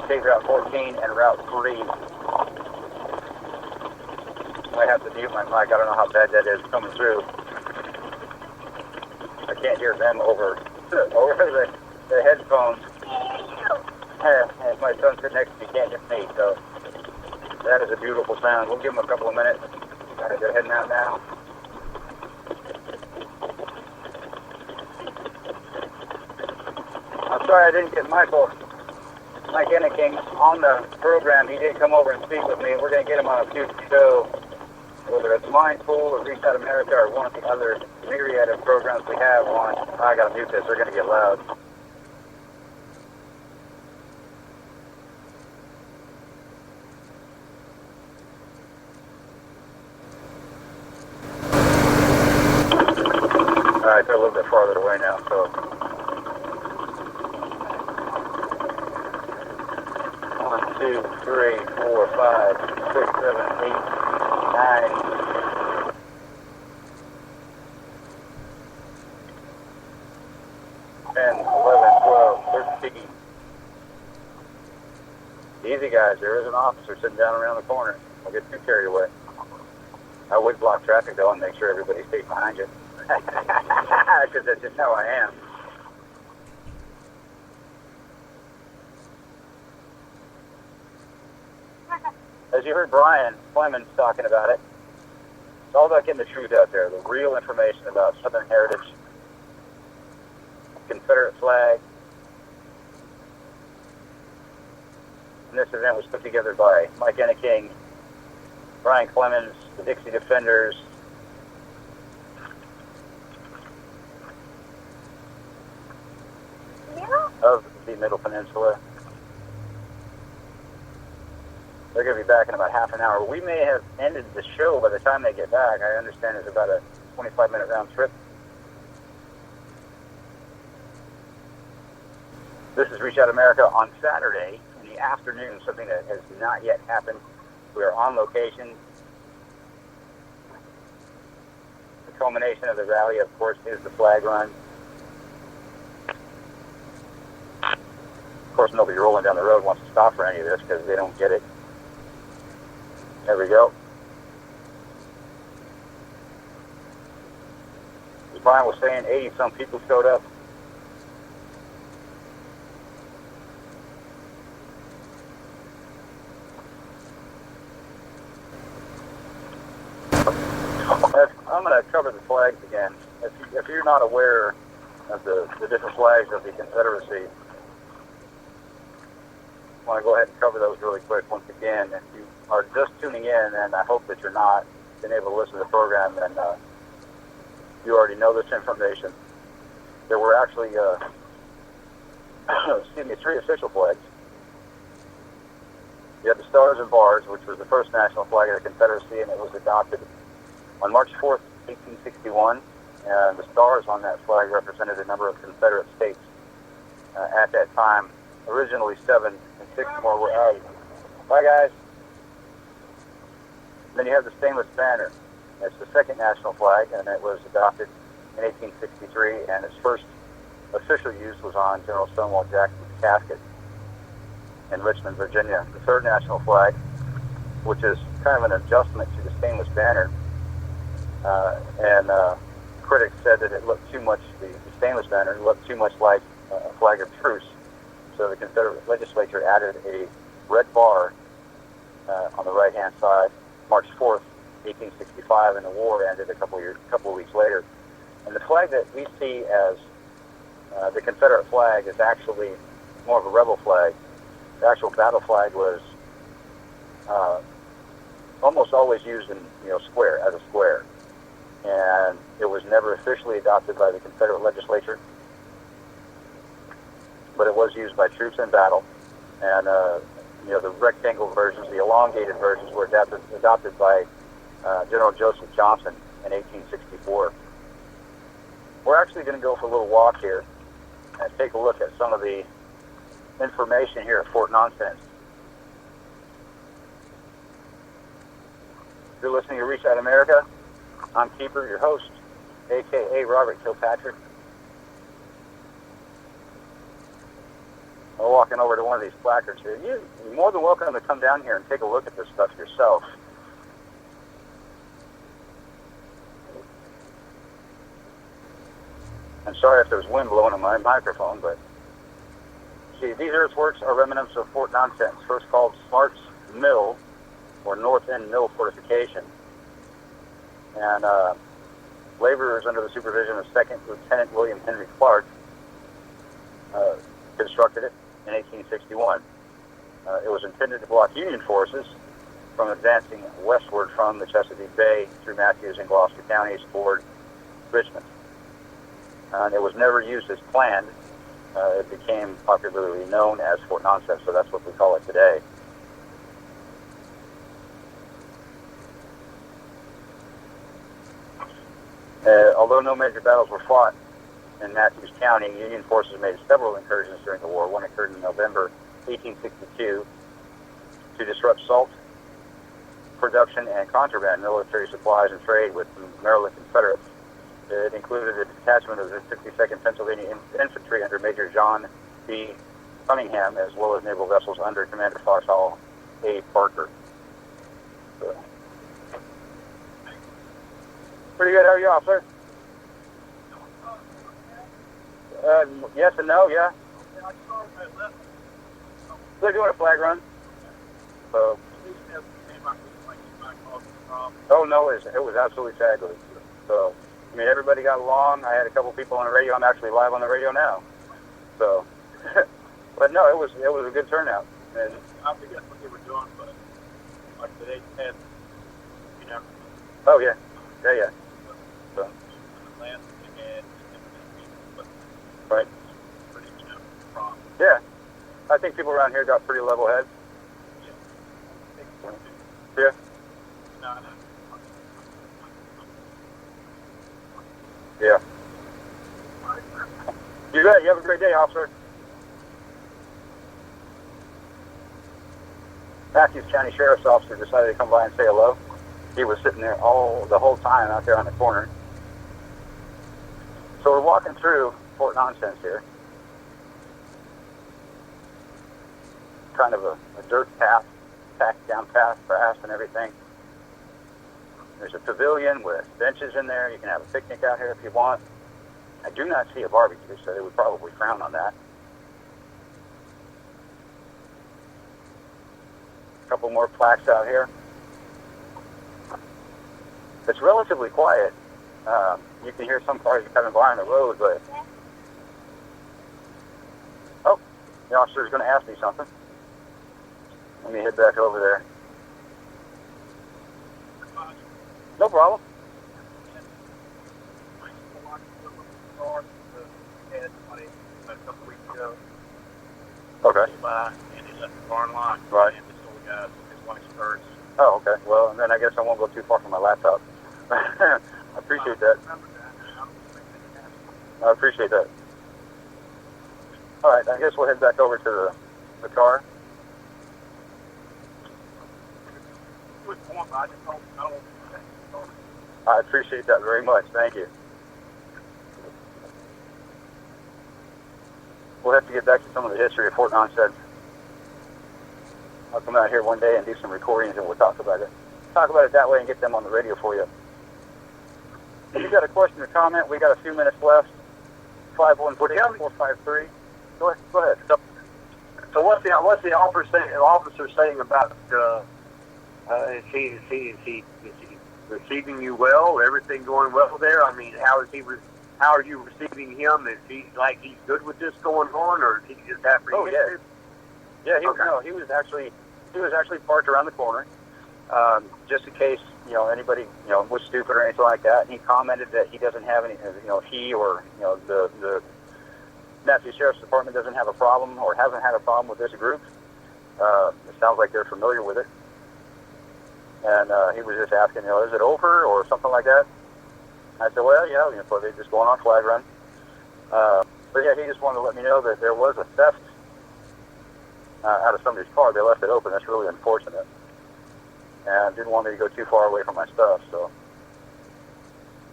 State Route 14 and Route 3. I have to mute my mic. I don't know how bad that is coming through. I can't hear them over the headphones. And my son sitting next to me can't hear me, so that is a beautiful sound. We'll give them a couple of minutes. They're heading out now. I'm sorry I didn't get Mike Enneking on the program. He did come over and speak with me. We're going to get him on a future show. Whether it's Mindful or Reach Out America or one of the other myriad of programs we have on. I gotta mute this, they're gonna get loud. Alright, they're a little bit farther away now, so. 1, 2, 3, 4, 5, 6, 7, 8, 9. 10, 11, 12, 13. Easy, guys. There is an officer sitting down around the corner. Don't get too carried away. I would block traffic, though, and make sure everybody stays behind you. Because that's just how I am. As you heard Brian Clemens talking about it, it's all about getting the truth out there, the real information about Southern heritage, Confederate flag. And this event was put together by Mike Enneking, Brian Clemens, the Dixie Defenders, of the Middle Peninsula. They're going to be back in about half an hour. We may have ended the show by the time they get back. I understand it's about a 25-minute round trip. This is Reach Out America on Saturday in the afternoon, something that has not yet happened. We are on location. The culmination of the rally, of course, is the flag run. Of course, nobody rolling down the road wants to stop for any of this because they don't get it. There we go. As Brian was saying, 80-some people showed up. I'm going to cover the flags again. If you're not aware of the different flags of the Confederacy, I want to go ahead and cover those really quick once again. If you are just tuning in, and I hope that you're not been able to listen to the program, and you already know this information. There were actually, three official flags. You had the Stars and Bars, which was the first national flag of the Confederacy, and it was adopted on March 4th, 1861. And the stars on that flag represented a number of Confederate states at that time. Originally 7, and 6 more were added. Bye, guys. Then you have the stainless banner. It's the second national flag, and it was adopted in 1863, and its first official use was on General Stonewall Jackson's casket in Richmond, Virginia. The third national flag, which is kind of an adjustment to the stainless banner, and critics said that it looked too much, the stainless banner looked too much like a flag of truce. So the Confederate legislature added a red bar on the right-hand side, March 4th, 1865, and the war ended a couple of weeks later. And the flag that we see as the Confederate flag is actually more of a rebel flag. The actual battle flag was almost always used in square, as a square, and it was never officially adopted by the Confederate legislature, but it was used by troops in battle. And the rectangle versions, the elongated versions, were adopted by General Joseph Johnson in 1864. We're actually going to go for a little walk here and take a look at some of the information here at Fort Nonsense. You're listening to Reach Out America. I'm Keeper, your host, a.k.a. Robert Kilpatrick. I'm walking over to one of these placards here. You're more than welcome to come down here and take a look at this stuff yourself. I'm sorry if there's wind blowing on my microphone, but see, these earthworks are remnants of Fort Nonsense, first called Smart's Mill, or North End Mill Fortification. And laborers under the supervision of 2nd Lieutenant William Henry Clark constructed it in 1861. It was intended to block Union forces from advancing westward from the Chesapeake Bay through Matthews and Gloucester counties toward Richmond. And it was never used as planned. It became popularly known as Fort Nonsense, so that's what we call it today. Although no major battles were fought in Matthews County, Union forces made several incursions during the war. One occurred in November 1862 to disrupt salt production and contraband military supplies and trade with the Maryland Confederates. It included a detachment of the 62nd Pennsylvania Infantry under Major John B. Cunningham, as well as naval vessels under Commander Foxhall A. Parker. So. Pretty good. How are you, officer? Yes and no, yeah. They're doing a flag run. So. Oh no, it was absolutely fabulous. So, I mean, everybody got along. I had a couple people on the radio. I'm actually live on the radio now. So, but no, it was a good turnout. And I think that's what they were doing, but like they had, you know. Oh yeah, yeah. So. Right. Yeah, I think people around here got pretty level heads. Yeah. Yeah. You bet. You have a great day, officer. Matthews County Sheriff's Officer decided to come by and say hello. He was sitting there the whole time out there on the corner. So we're walking through Fort Nonsense here. Kind of a dirt path, packed down path, grass and everything. There's a pavilion with benches in there. You can have a picnic out here if you want. I do not see a barbecue, so they would probably frown on that. A couple more plaques out here. It's relatively quiet. You can hear some cars coming by on the road, but... Oh, the officer's going to ask me something. Let me head back over there. No problem. Okay. And he left the barn lot. Right. And this old guy, his wife's birds. Oh, okay. Well, and then I guess I won't go too far from my laptop. I appreciate that. I appreciate that. All right, I guess we'll head back over to the car. I appreciate that very much. Thank you. We'll have to get back to some of the history of Fort Nonsense. I'll come out here one day and do some recordings, and we'll talk about it. Talk about it that way and get them on the radio for you. If you got a question or comment, we got a few minutes left. 516-453. Go ahead. So what's the officer saying about? Is he receiving you well? Everything going well there? I mean, how are you receiving him? Is he like he's good with this going on, or is he just apprehensive? Oh yeah. Yeah, he was actually parked around the corner, just in case anybody was stupid or anything like that. And he commented that he doesn't have any, he or the Matthews Sheriff's Department doesn't have a problem or hasn't had a problem with this group. It sounds like they're familiar with it. And he was just asking, is it over or something like that? I said, well, yeah, so they're just going on flag run. But yeah, he just wanted to let me know that there was a theft out of somebody's car. They left it open. That's really unfortunate. And didn't want me to go too far away from my stuff, so.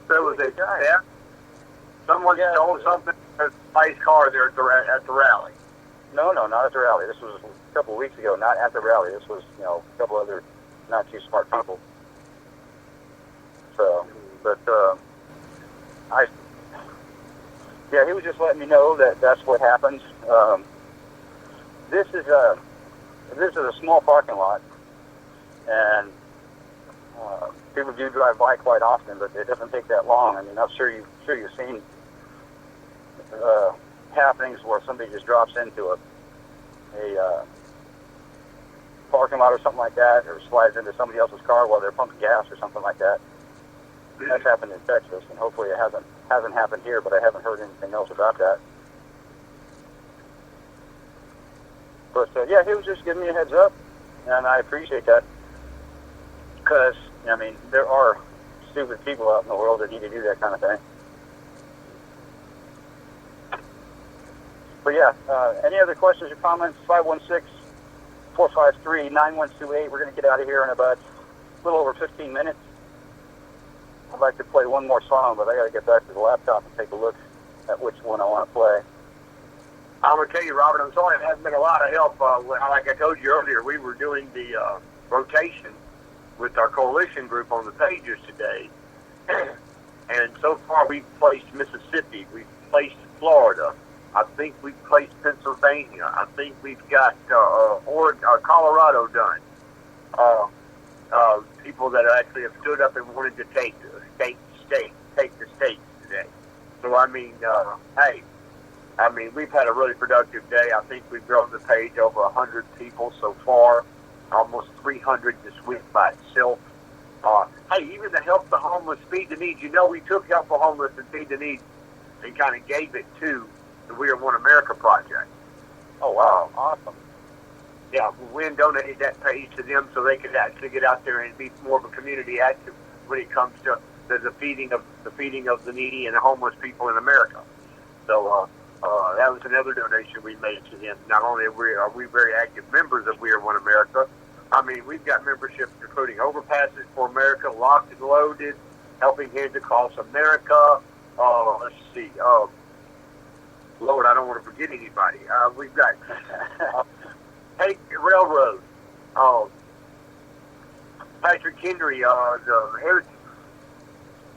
So was it theft? Someone stole something from somebody's car there at the rally? No, not at the rally. This was a couple of weeks ago, not at the rally. This was, a couple other not too smart people. So, but, he was just letting me know that that's what happens. This is a small parking lot, and people do drive by quite often, but it doesn't take that long. I mean, I'm sure you've seen happenings where somebody just drops into a parking lot or something like that, or slides into somebody else's car while they're pumping gas or something like that. That's happened in Texas, and hopefully it hasn't happened here, but I haven't heard anything else about that. But yeah, he was just giving me a heads up, and I appreciate that, because there are stupid people out in the world that need to do that kind of thing. But yeah, any other questions or comments? 516-453-9128. We're going to get out of here in about a little over 15 minutes. I'd like to play one more song, but I got to get back to the laptop and take a look at which one I want to play. I'm going to tell you, Robert, I'm sorry it hasn't been a lot of help. Like I told you earlier, we were doing the rotation, with our coalition group on the pages today. And so far, we've placed Mississippi, we've placed Florida, I think we've placed Pennsylvania, I think we've got Colorado done. People that actually have stood up and wanted to take the states today. So we've had a really productive day. I think we've grown the page over 100 people so far, almost 300 this week by itself. Even the Help the Homeless, Feed the Needs. We took Help the Homeless and Feed the Needs and kind of gave it to the We Are One America project. Oh, wow. Awesome. Yeah, Wynn donated that page to them so they could actually get out there and be more of a community active when it comes to the feeding of the needy and the homeless people in America. So that was another donation we made to them. Not only are we very active members of We Are One America, we've got memberships including Overpasses for America, Locked and Loaded, Helping Hands Across America. Let's see. Lord, I don't want to forget anybody. We've got Take Railroad. Patrick Henry, the Heritage.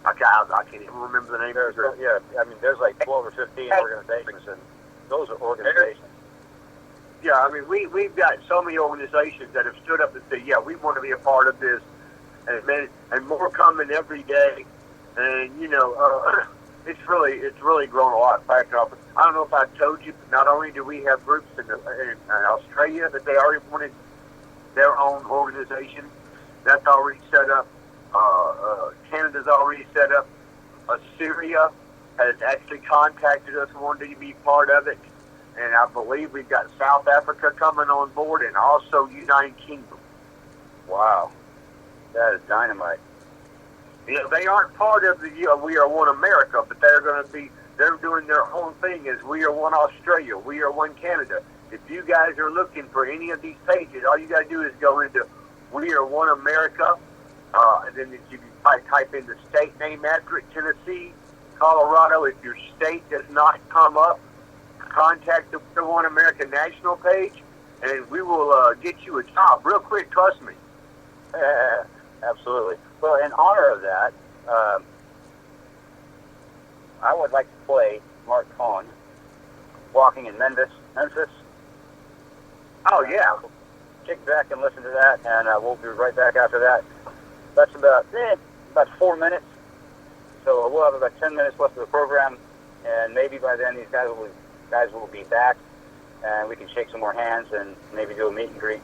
I can't even remember the name. There's like 12 or 15 organizations, and those are organizations. Yeah, we've got so many organizations that have stood up and said, yeah, we want to be a part of this, and more coming every day, and it's really grown a lot back up. I don't know if I told you, but not only do we have groups in Australia that they already wanted their own organization, that's already set up. Canada's already set up. Syria has actually contacted us, wanted to be part of it. And I believe we've got South Africa coming on board, and also United Kingdom. Wow. That is dynamite. Yeah, they aren't part of the We Are One America, but they're doing their own thing as We Are One Australia, We Are One Canada. If you guys are looking for any of these pages, all you got to do is go into We Are One America, and then if you type in the state name after it, Tennessee, Colorado. If your state does not come up, contact the One America National page, and we will get you a job real quick, trust me. Absolutely. Well, in honor of that, I would like to play Mark Cohn, Walking in Memphis. Oh, yeah. Kick back and listen to that, and we'll be right back after that. That's about 4 minutes. So we'll have about 10 minutes left of the program, and maybe by then these guys will be back, and we can shake some more hands and maybe do a meet and greet.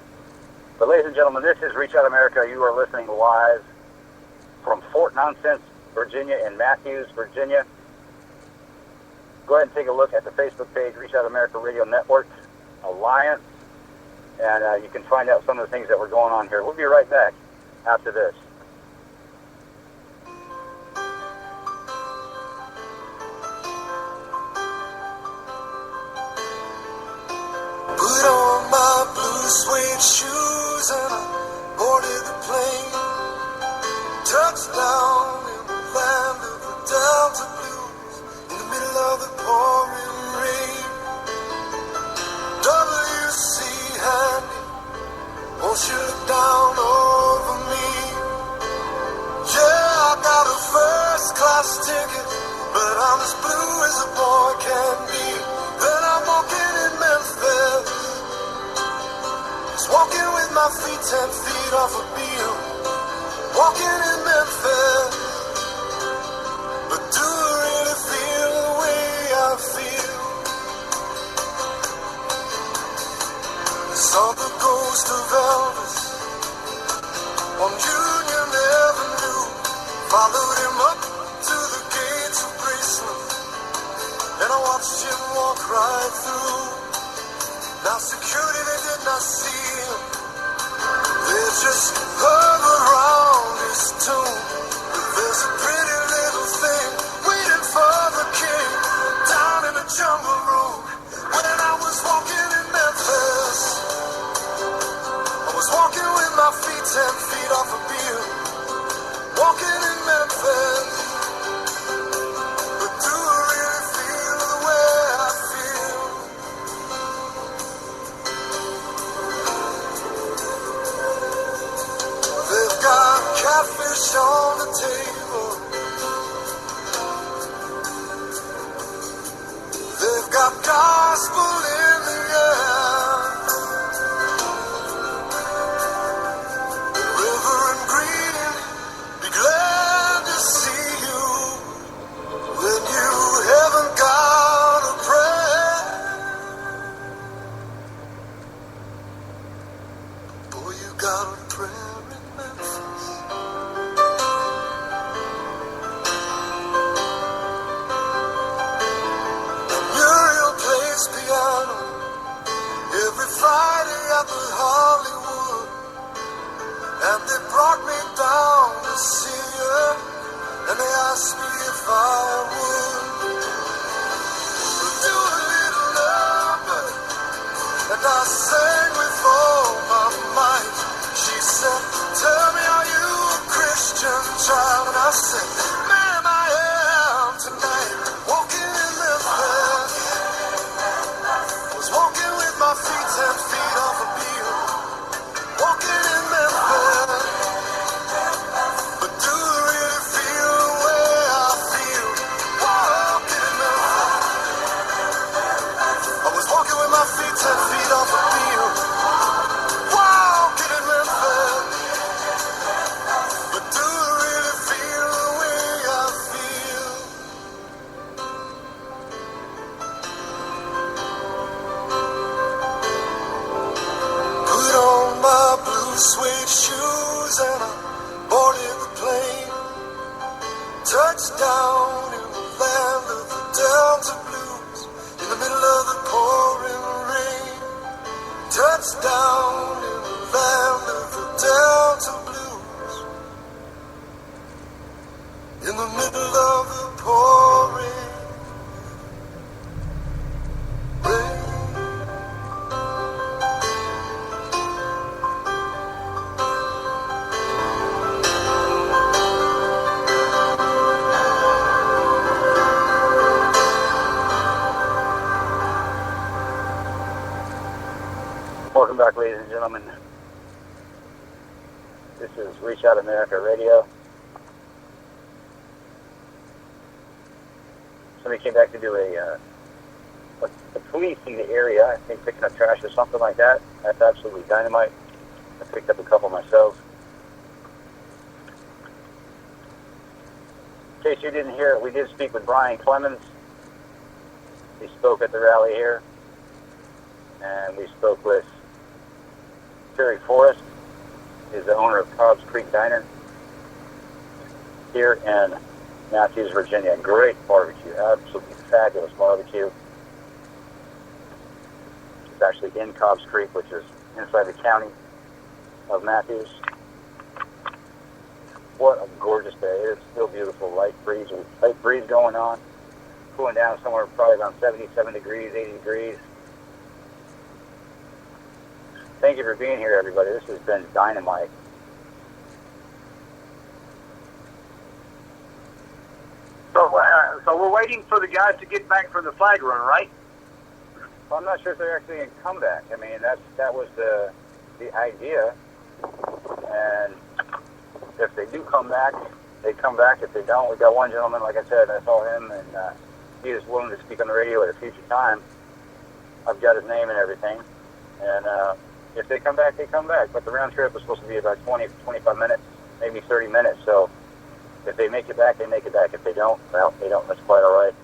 But ladies and gentlemen, this is Reach Out America. You are listening live from Fort Nonsense, Virginia, and Matthews, Virginia. Go ahead and take a look at the Facebook page, Reach Out America Radio Network Alliance, and you can find out some of the things that were going on here. We'll be right back after this. Put on my blue suede shoes and I boarded the plane. Touchdown in the land of the Delta Blues, in the middle of the pouring rain. W.C. Handy, won't you look down over me? Yeah, I got a first class ticket, but I'm as blue as a boy can be. Then I'm walking in Memphis, just walking with my feet 10 feet off a beam. Walking in Memphis, but do I really feel the way I feel? Saw the ghost of Elvis on Union Avenue, followed him up to the gates of Graceland, and I watched him walk right through. Now security, they did not see him, they just heard around his tomb. There's a pretty little thing waiting for the king down in the jungle room. When I was walking in Memphis, I was walking with my feet 10 feet off a beam. Walking in Memphis, but do I really feel the way I feel? They've got fish on the table. They've got gospel in the air. Reverend Green, be glad to see you when you haven't got a prayer. Boy, you got a prayer in Memphis. Muriel plays piano every Friday at the Hollywood, and they brought me down to see her, and they asked me if I would do a little number, and I sang with all my might. She said, tell me, are you a Christian child? And I said, ma'am, I am tonight. Walking in Memphis, was walking with my feet 10 feet off a peel. Walking in Memphis, but do I really feel the way I feel? Walking in Memphis, I was walking with my feet 10 feet off a peel. Walking in Memphis, but do I really feel the way I feel? Put on my blue suede shoes and I boarded the plane. Touchdown in the land of the Delta Blues, in the middle of the pouring rain. Touchdown in the land of the Delta Blues, in the middle of the pouring rain. Welcome back, ladies and gentlemen. This is Reach Out America Radio. Somebody came back to do a policing the area, I think picking up trash or something like that. That's absolutely dynamite. I picked up a couple myself. In case you didn't hear it, we did speak with Brian Clemens. He spoke at the rally here. And we spoke with Terry Forrest, who's the owner of Cobb's Creek Diner here in Matthews, Virginia. Great barbecue, absolutely fabulous barbecue. It's actually in Cobb's Creek, which is inside the county of Matthews. What a gorgeous day. It's still beautiful, light breeze going on. Cooling down somewhere probably around 77 degrees, 80 degrees. Thank you for being here, everybody. This has been dynamite. So we're waiting for the guys to get back from the flag run, right? Well, I'm not sure if they're actually going to come back. I mean, that was the idea. And if they do come back, they come back. If they don't, we got one gentleman, like I said, I saw him, and he is willing to speak on the radio at a future time. I've got his name and everything. And if they come back, they come back. But the round trip was supposed to be about 20, 25 minutes, maybe 30 minutes. So if they make it back, they make it back. If they don't, well, they don't. That's quite all right.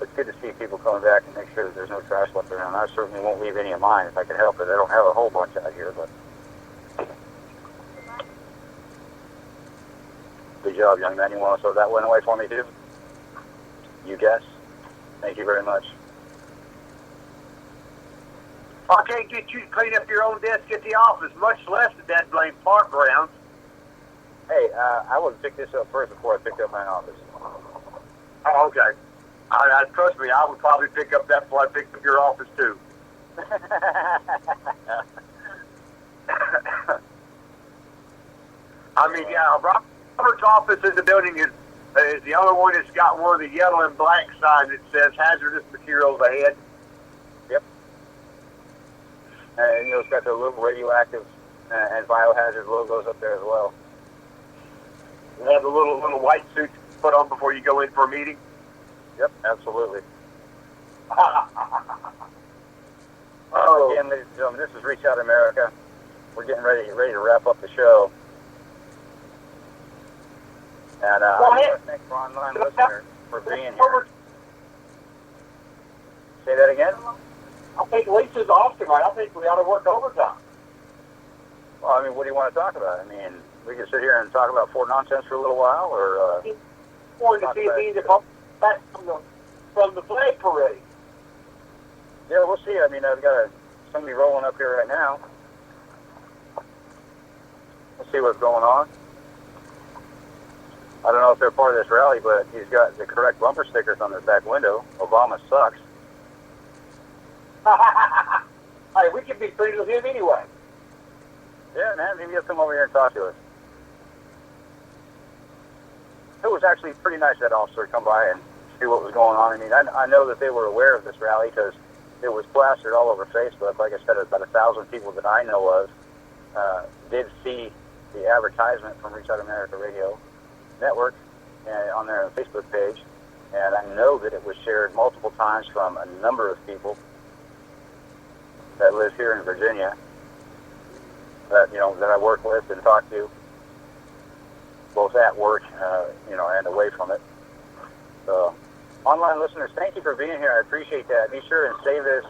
It's good to see people coming back and make sure that there's no trash left around. I certainly won't leave any of mine if I can help it. I don't have a whole bunch out here, but good job, young man. You want to throw that one away for me, too? You guess? Thank you very much. I can't get you to clean up your own desk at the office, much less the dead blame park grounds. Hey, I would pick this up first before I picked up my office. Oh, okay. Trust me, I would probably pick up that before I picked up your office, too. I mean, yeah, Robert's office in the building is the only one that's got one of the yellow and black signs that says hazardous materials ahead. Yep. And, it's got the little radioactive and Biohazard logos up there as well. They have the little white suits put on before you go in for a meeting. Yep, absolutely. Oh. Again, ladies and gentlemen, this is Reach Out America. We're getting ready to wrap up the show. And I want to thank our online listeners for being here. Say that again? I think Lisa's off tonight. I think we ought to work overtime. Well, I mean, what do you want to talk about? I mean, we can sit here and talk about Fort Nonsense for a little while, or... wanted to see if he's back from the flag parade. Yeah, we'll see. I mean, I've got somebody rolling up here right now. We'll see what's going on. I don't know if they're part of this rally, but he's got the correct bumper stickers on his back window. Obama sucks. Hey, we can be friends with him anyway. Yeah, man, maybe he'll come over here and talk to us. It was actually pretty nice that officer to come by and see what was going on. I mean, I know that they were aware of this rally because it was plastered all over Facebook. Like I said, about 1,000 people that I know of did see the advertisement from Reach Out America Radio Network on their Facebook page, and I know that it was shared multiple times from a number of people that live here in Virginia that I work with and talk to, both at work, and away from it. So, online listeners, thank you for being here. I appreciate that. Be sure and save this.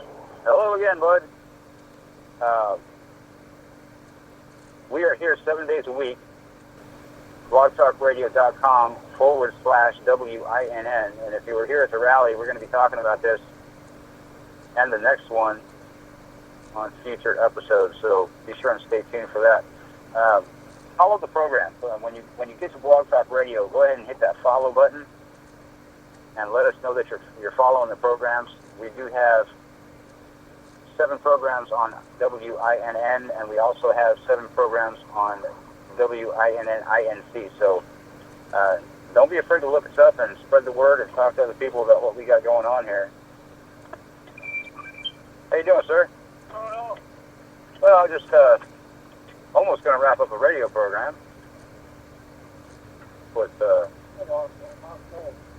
Hello again, bud. We are here 7 days a week. blogtalkradio.com/WINN. And if you were here at the rally, we're going to be talking about this and the next one on future episodes. So be sure and stay tuned for that. Follow the program. When you get to Blog Talk Radio, go ahead and hit that follow button and let us know that you're following the programs. We do have 7 programs on WINN, and we also have 7 programs on WINN-INC. So don't be afraid to look us up and spread the word and talk to other people about what we got going on here. How you doing, sir? Well, I just almost going to wrap up a radio program. But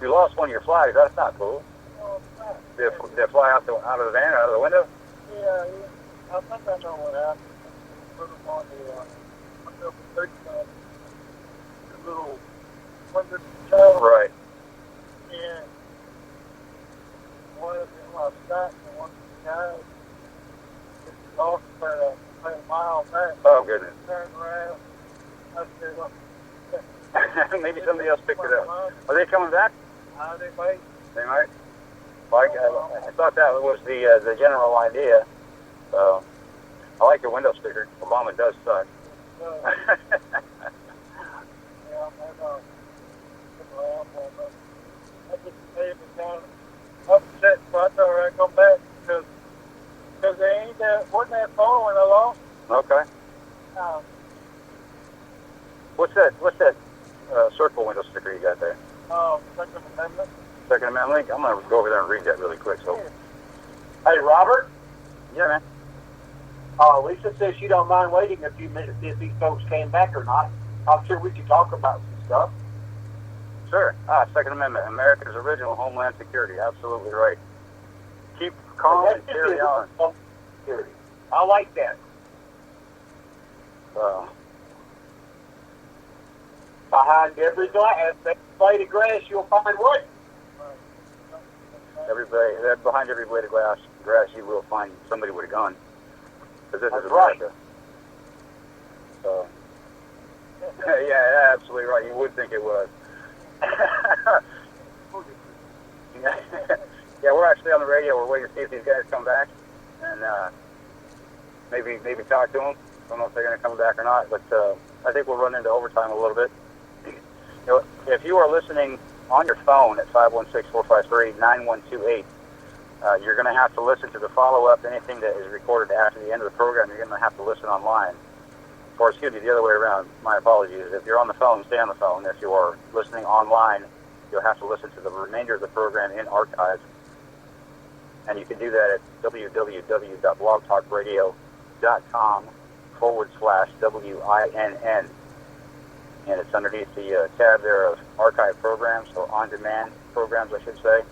you lost one of your flags. That's not cool. Did it fly out of the van or out of the window? Yeah, I think I know what happened. Put them on the little window tower. Right. And one of them was stuck, and one of the guys lost about a mile back. Oh, goodness. Turned around. I said, look. Maybe somebody else picked it up. Are they coming back? They might. They might. Well, I thought that was the general idea. So I like your window sticker. Obama does suck. I just made it kind of upset, so I thought I'd come back because they wasn't that phone when I lost. Okay. What's that circle window sticker you got there? Second Amendment. Second Amendment. I'm gonna go over there and read that really quick. So. Hey, Robert? Yeah, man. Lisa says she don't mind waiting a few minutes to see if these folks came back or not. I'm sure we could talk about some stuff. Sure. Second Amendment, America's original homeland security. Absolutely right. Keep calm and carry on. I like that. Behind every blade of grass, you'll find what? Behind every blade of grass, you will find somebody with a gun. Because this is right. America. So, yeah, absolutely right. You would think it was. Yeah, we're actually on the radio. We're waiting to see if these guys come back and maybe talk to them. Don't know if they're going to come back or not, but I think we'll run into overtime a little bit. If you are listening on your phone at 516-453-9128, you're going to have to listen to the follow-up. Anything that is recorded after the end of the program, you're going to have to listen online. Or, excuse me, the other way around. My apologies. If you're on the phone, stay on the phone. If you are listening online, you'll have to listen to the remainder of the program in archives. And you can do that at www.blogtalkradio.com .com/WINN. And it's underneath the tab there of archive programs, or on-demand programs, I should say.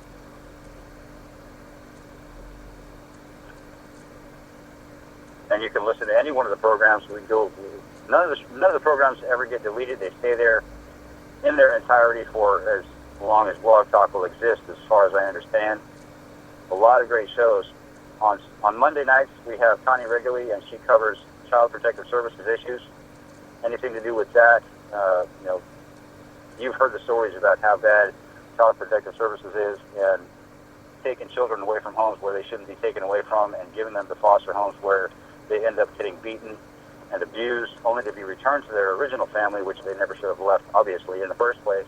And you can listen to any one of the programs. None of the programs ever get deleted. They stay there in their entirety for as long as Blog Talk will exist, as far as I understand. A lot of great shows. On Monday nights, we have Connie Wrigley, and she covers Child Protective Services issues. Anything to do with that, you've heard the stories about how bad Child Protective Services is, and taking children away from homes where they shouldn't be taken away from, and giving them to foster homes where they end up getting beaten and abused, only to be returned to their original family, which they never should have left, obviously, in the first place.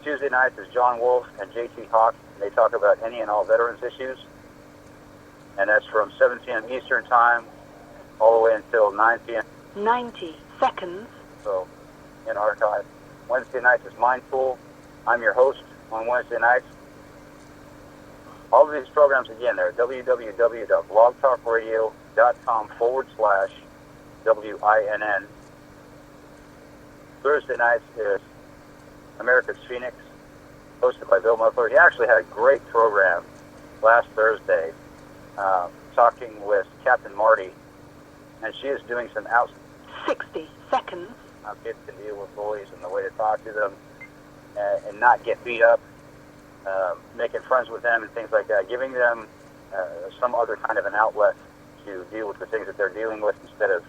Tuesday nights is John Wolf and J.T. Hawk. They talk about any and all veterans issues, and that's from 7 p.m. Eastern Time all the way until 9 p.m. 90 seconds. So, in archive. Wednesday nights is Mindful. I'm your host on Wednesday nights. All of these programs, again, they're www.blogtalkradio.com/WINN. Thursday nights is America's Phoenix, hosted by Bill Muffler. He actually had a great program last Thursday, talking with Captain Marty, and she is doing some 60 seconds. How kids can deal with bullies and the way to talk to them and not get beat up, making friends with them and things like that, giving them some other kind of an outlet to deal with the things that they're dealing with instead of,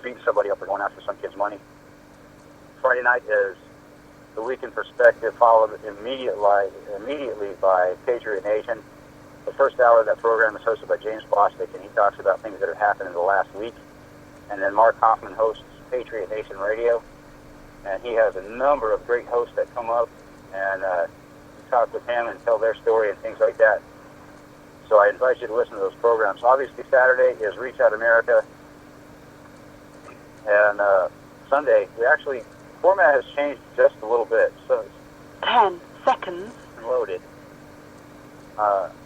beating somebody up or going after some kid's money. Friday night is The Week in Perspective, followed immediately by Patriot Nation. The first hour of that program is hosted by James Bostic, and he talks about things that have happened in the last week. And then Mark Hoffman hosts Patriot Nation Radio, and he has a number of great hosts that come up and talk with him and tell their story and things like that. So I invite you to listen to those programs. Obviously, Saturday is Reach Out America, and Sunday, format has changed just a little bit. So 10 seconds. Loaded.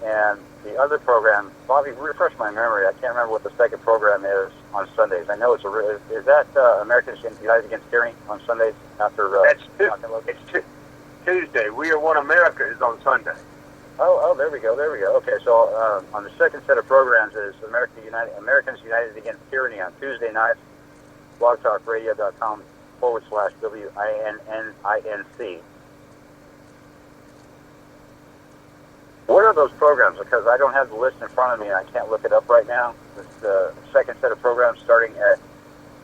And the other program, Bobby, refresh my memory. I can't remember what the second program is on Sundays. I know is that Americans United Against Tyranny on Sundays after? It's Tuesday. We Are One America is on Sunday. Oh, there we go. Okay, so on the second set of programs is Americans United Against Tyranny on Tuesday nights. blogtalkradio.com/WINNINC. What are those programs? Because I don't have the list in front of me and I can't look it up right now. It's the second set of programs starting at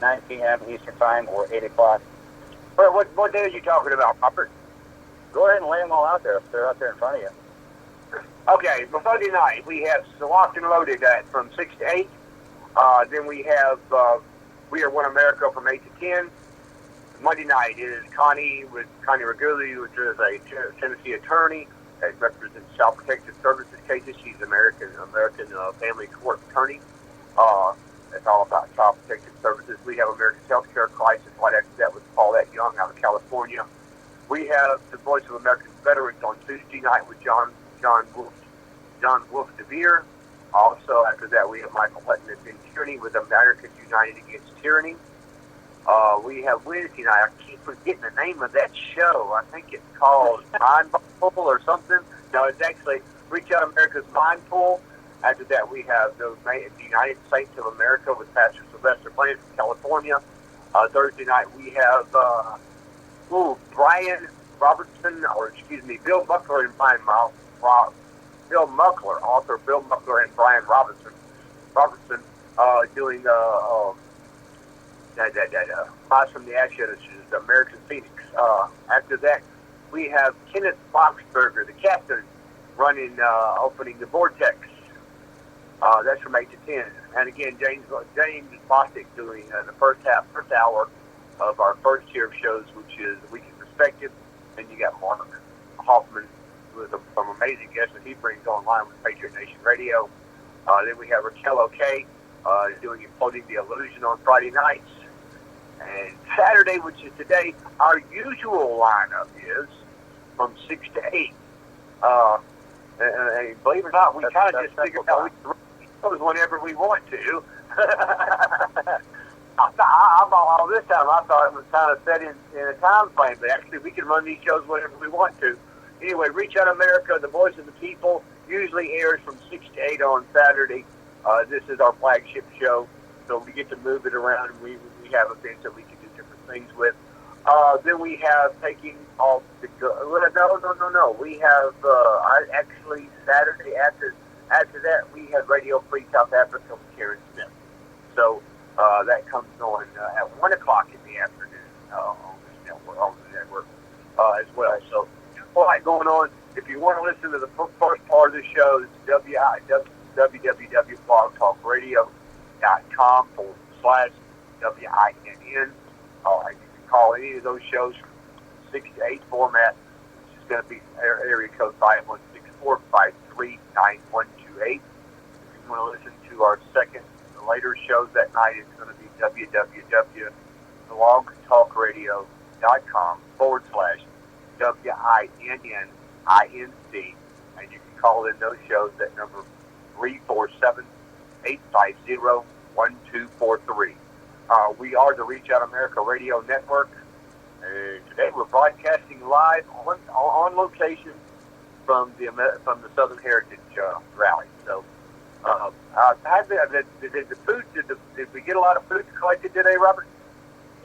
9 p.m. Eastern Time or 8 o'clock. What day are you talking about, Robert? Go ahead and lay them all out there if they're out there in front of you. Okay, for Sunday night, we have Locked and Loaded from 6 to 8. Then we have We Are One America from 8 to 10. Monday night is Connie Wrigley, which is a Tennessee attorney that represents Child Protective Services cases. She's American Family Court attorney. It's all about Child Protective Services. We have America's Healthcare Crisis right after that with Paulette Young out of California. We have the Voice of American Veterans on Tuesday night with John Wolf DeVere. Also, after that, we have Michael Hutton and Ben Tierney with Americans United Against Tyranny. We have Wednesday night. I keep forgetting the name of that show. I think it's called Mindful or something. No, it's actually Reach Out America's Mindful. After that, we have the United Saints of America with Pastor Sylvester Bland from California. Thursday night, we have Bill Muckler and Bill Muckler, author Bill Muckler and Brian Robertson, doing Rise from the Ashes, which is the American Phoenix. After that, we have Kenneth Boxberger, the captain, opening the Vortex. That's from 8 to 10. And again, James Bostic doing the first hour of our first tier of shows, which is A Week in Perspective. And you got Mark Hoffman with some amazing guests that he brings online with Patriot Nation Radio. Then we have Raquel O'Kay doing Imploding the Illusion on Friday nights. And Saturday, which is today, our usual lineup is from 6 to 8. And believe it or not, we kind of just figured out shows whenever we want to. All this time I thought it was kind of set in a time frame, but actually we can run these shows whenever we want to. Anyway, Reach Out America, the voice of the people, usually airs from 6 to 8 on Saturday. This is our flagship show, so we get to move it around, and we have events that we can do different things with. Then we have taking off the no. We have actually Saturday after that we have Radio Free South Africa with Karen Smith. So that comes on at 1 o'clock in the afternoon on the network as well. So a lot going on. If you want to listen to the first part of the show, it's www.blogtalkradio.com/WINN. You can call any of those shows from 6 to 8 format, which is going to be area code 516-453-9128. If you want to listen to our second later shows that night, it's going to be www.blogtalkradio.com/WINNINC, and you can call in those shows at number 347-850-1243. We are the Reach Out America Radio Network. Today we're broadcasting live on location from the Southern Heritage Rally. So, did we get a lot of food collected today, Robert?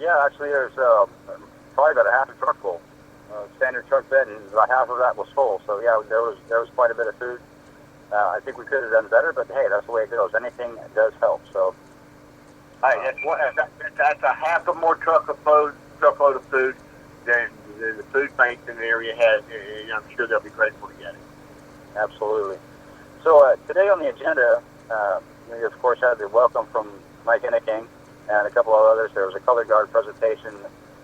Yeah, actually, there's probably about a half a truck full. Standard truck bed, and about half of that was full. So yeah, there was quite a bit of food. I think we could have done better, but hey, that's the way it goes. Anything does help. So, that's a half a more truckload of food than the food banks in the area has. And I'm sure they'll be grateful to get it. Absolutely. So today on the agenda, we of course had the welcome from Mike Enneking and a couple of others. There was a color guard presentation,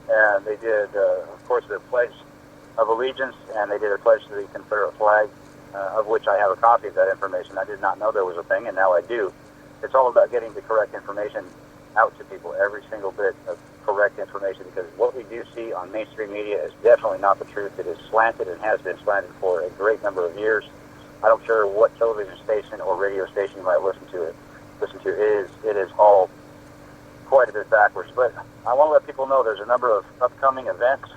and they did, of course, the Pledge of Allegiance, and they did a pledge to the Confederate flag, of which I have a copy of that information. I did not know there was a thing, and now I do. It's all about getting the correct information out to people, every single bit of correct information, because what we do see on mainstream media is definitely not the truth. It is slanted and has been slanted for a great number of years. I don't care what television station or radio station you might listen to. It is all quite a bit backwards. But I want to let people know there's a number of upcoming events.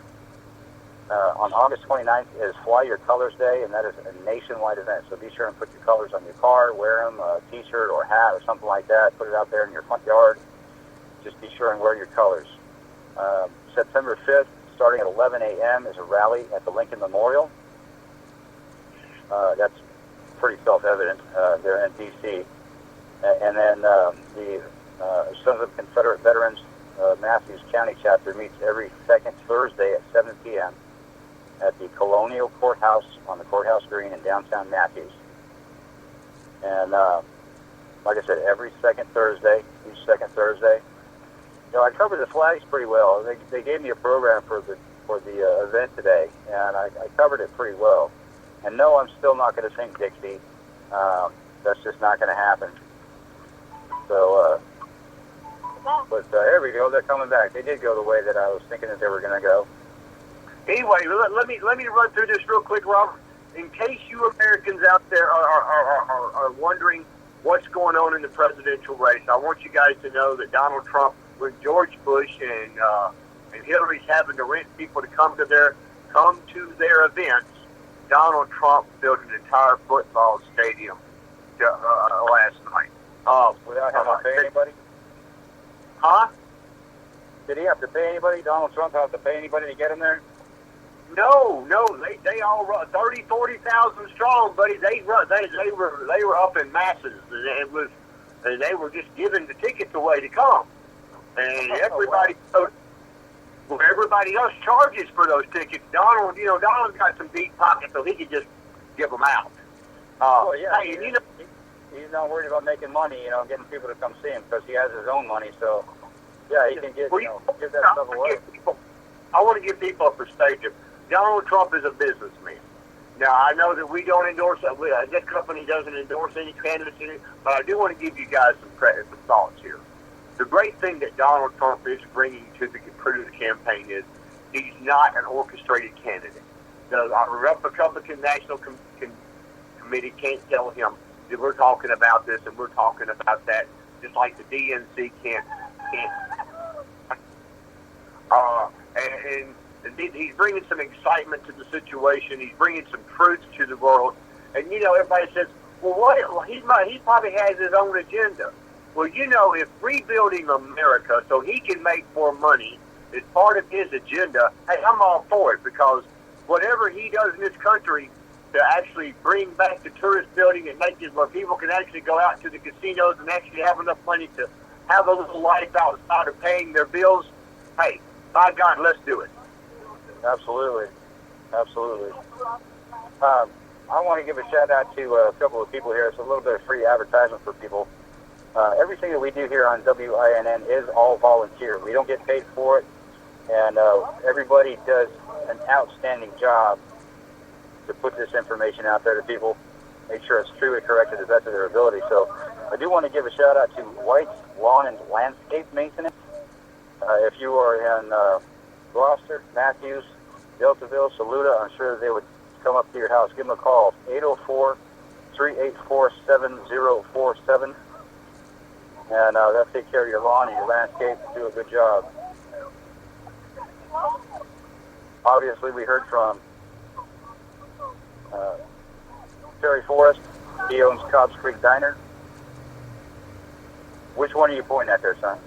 On August 29th is Fly Your Colors Day, and that is a nationwide event. So be sure and put your colors on your car, wear them, a T-shirt or hat or something like that. Put it out there in your front yard. Just be sure and wear your colors. September 5th, starting at 11 a.m., is a rally at the Lincoln Memorial. That's pretty self-evident there in D.C. And then the Sons of Confederate Veterans Matthews County chapter meets every second Thursday at 7 p.m. at the Colonial Courthouse on the Courthouse Green in downtown Matthews. And like I said, every second Thursday, each second Thursday. You know, I covered the flags pretty well. They gave me a program for the event today, and I covered it pretty well. And no, I'm still not going to sing Dixie. That's just not going to happen. So, but there we go. They're coming back. They did go the way that I was thinking that they were going to go. Anyway, let me run through this real quick, Robert. In case you Americans out there are wondering what's going on in the presidential race, I want you guys to know that Donald Trump, with George Bush and Hillary's having to rent people to come to their events, Donald Trump built an entire football stadium last night. Without having to pay anybody? Huh? Did he have to pay anybody? Donald Trump have to pay anybody to get him there? No. They all run 30, 40,000 strong, buddy. They were up in masses, and they were just giving the tickets away to come, and everybody else charges for those tickets. Donald's got some deep pockets, so he could just give them out. He's not worried about making money, getting people to come see him because he has his own money. So, yeah, he can give that stuff away. I want to give people a perspective. Donald Trump is a businessman. Now, I know that we don't endorse, this company doesn't endorse any candidates, but I do want to give you guys some credit, some thoughts here. The great thing that Donald Trump is bringing to the campaign is he's not an orchestrated candidate. The Republican National Committee can't tell him we're talking about this and we're talking about that, just like the DNC can't. And he's bringing some excitement to the situation. He's bringing some truth to the world. And, you know, everybody says, well, he probably has his own agenda. Well, you know, if rebuilding America so he can make more money is part of his agenda, hey, I'm all for it, because whatever he does in this country to actually bring back the tourist building and make it where people can actually go out to the casinos and actually have enough money to have a little life outside of paying their bills, hey, by God, let's do it. Absolutely. Absolutely. I want to give a shout out to a couple of people here. It's a little bit of free advertisement for people. Everything that we do here on WINN is all volunteer. We don't get paid for it, and everybody does an outstanding job to put this information out there to people, make sure it's true and correct to the best of their ability. So I do want to give a shout out to White's Lawn and Landscape Maintenance. If you are in Gloucester, Matthews, Deltaville, Saluda, I'm sure they would come up to your house. Give them a call, 804-384-7047. And they'll take care of your lawn and your landscape and do a good job. Obviously, we heard from Terry Forrest. He owns Cobbs Creek Diner. Which one are you pointing at there, son?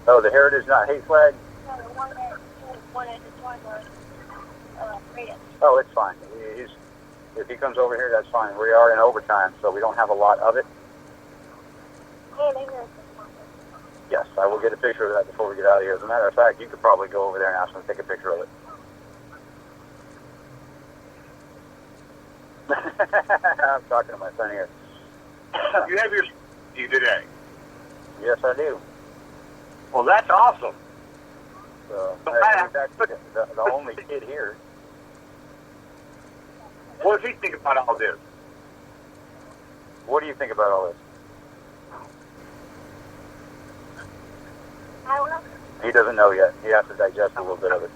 Oh, the Heritage Not Hate flag? Oh, it's fine. If he comes over here, that's fine. We are in overtime, so we don't have a lot of it. Yes, I will get a picture of that before we get out of here. As a matter of fact, you could probably go over there and ask him to take a picture of it. I'm talking to my son here. You have your today? Yes, I do. Well, that's awesome. So, that's the only kid here. What does he think about all this? What do you think about all this? I don't know. He doesn't know yet. He has to digest a little bit of it.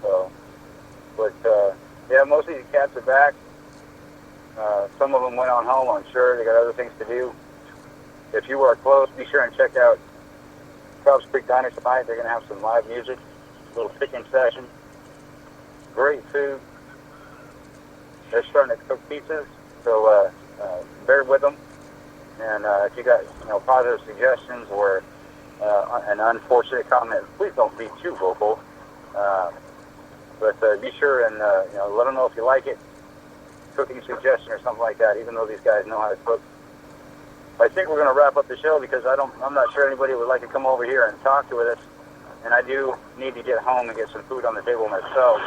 So, but yeah, most of the cats are back. Some of them went on home, I'm sure. They got other things to do. If you are close, be sure and check out Cobbs Creek Diner tonight. They're going to have some live music, a little picking session, great food. They're starting to cook pizzas, so bear with them. And if you got positive suggestions or an unfortunate comment, please don't be too vocal. But be sure and let them know if you like it. Cooking suggestion or something like that. Even though these guys know how to cook. I think we're going to wrap up the show because I'm not sure anybody would like to come over here and talk to us. And I do need to get home and get some food on the table myself.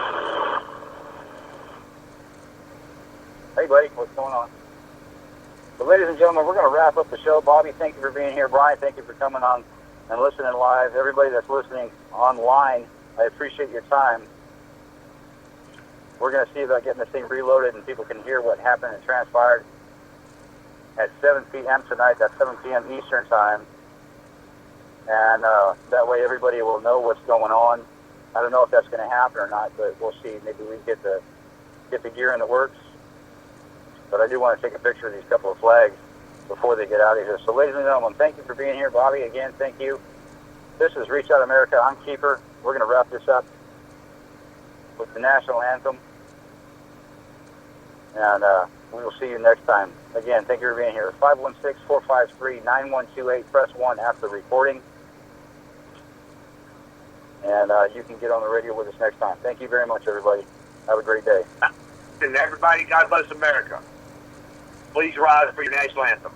Hey, buddy, what's going on? So, ladies and gentlemen, we're going to wrap up the show. Bobby, thank you for being here. Brian, thank you for coming on and listening live. Everybody that's listening online, I appreciate your time. We're going to see about getting this thing reloaded and people can hear what happened and transpired at 7 p.m. tonight. That's 7 p.m. Eastern Time. And that way everybody will know what's going on. I don't know if that's going to happen or not, but we'll see. Maybe we get the gear in the works. But I do want to take a picture of these couple of flags before they get out of here. So, ladies and gentlemen, thank you for being here. Bobby, again, thank you. This is Reach Out America. I'm Keeper. We're going to wrap this up with the national anthem. And we will see you next time. Again, thank you for being here. 516-453-9128. Press 1 after recording. And you can get on the radio with us next time. Thank you very much, everybody. Have a great day. And everybody, God bless America. Please rise for your national anthem.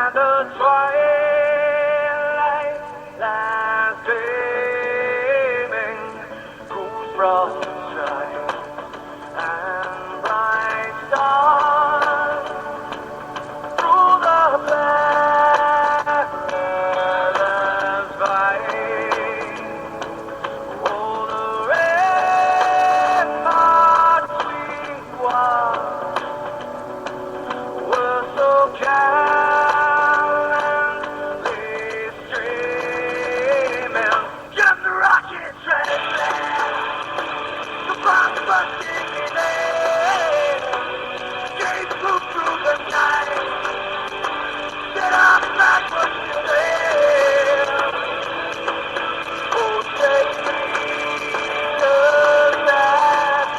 and the twilight lies gleaming, whose broad stripes and bright stars through the black letters vying. Oh, the ramparts we watched were so gallantly streaming. Just the rocket train, the bombs bursting in air, gave through the night, set our flag was still there. Oh, take me to that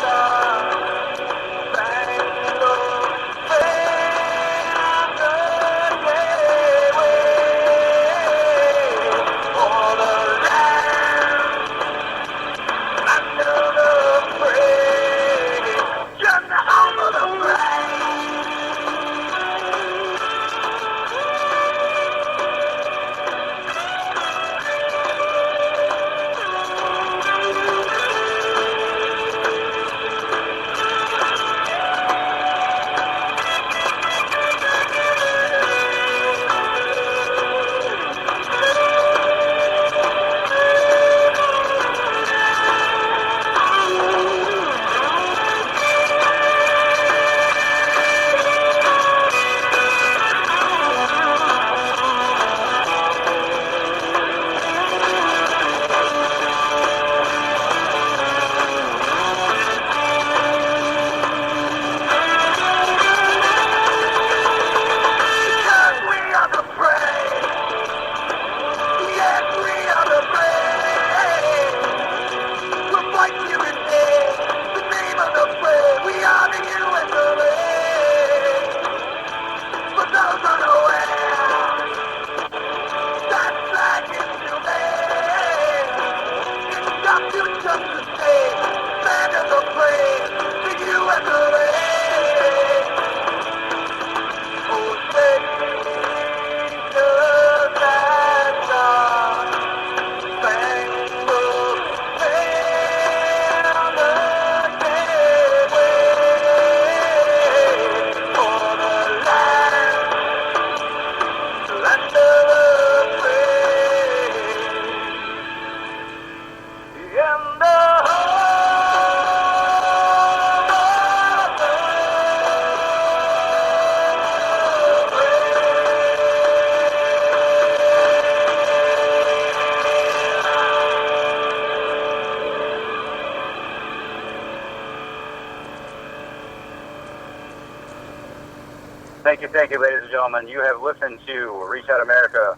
Thank you, ladies and gentlemen. You have listened to Reach Out America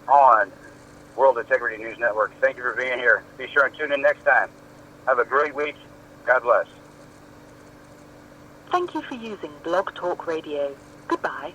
on World Integrity News Network. Thank you for being here. Be sure and tune in next time. Have a great week. God bless. Thank you for using Blog Talk Radio. Goodbye.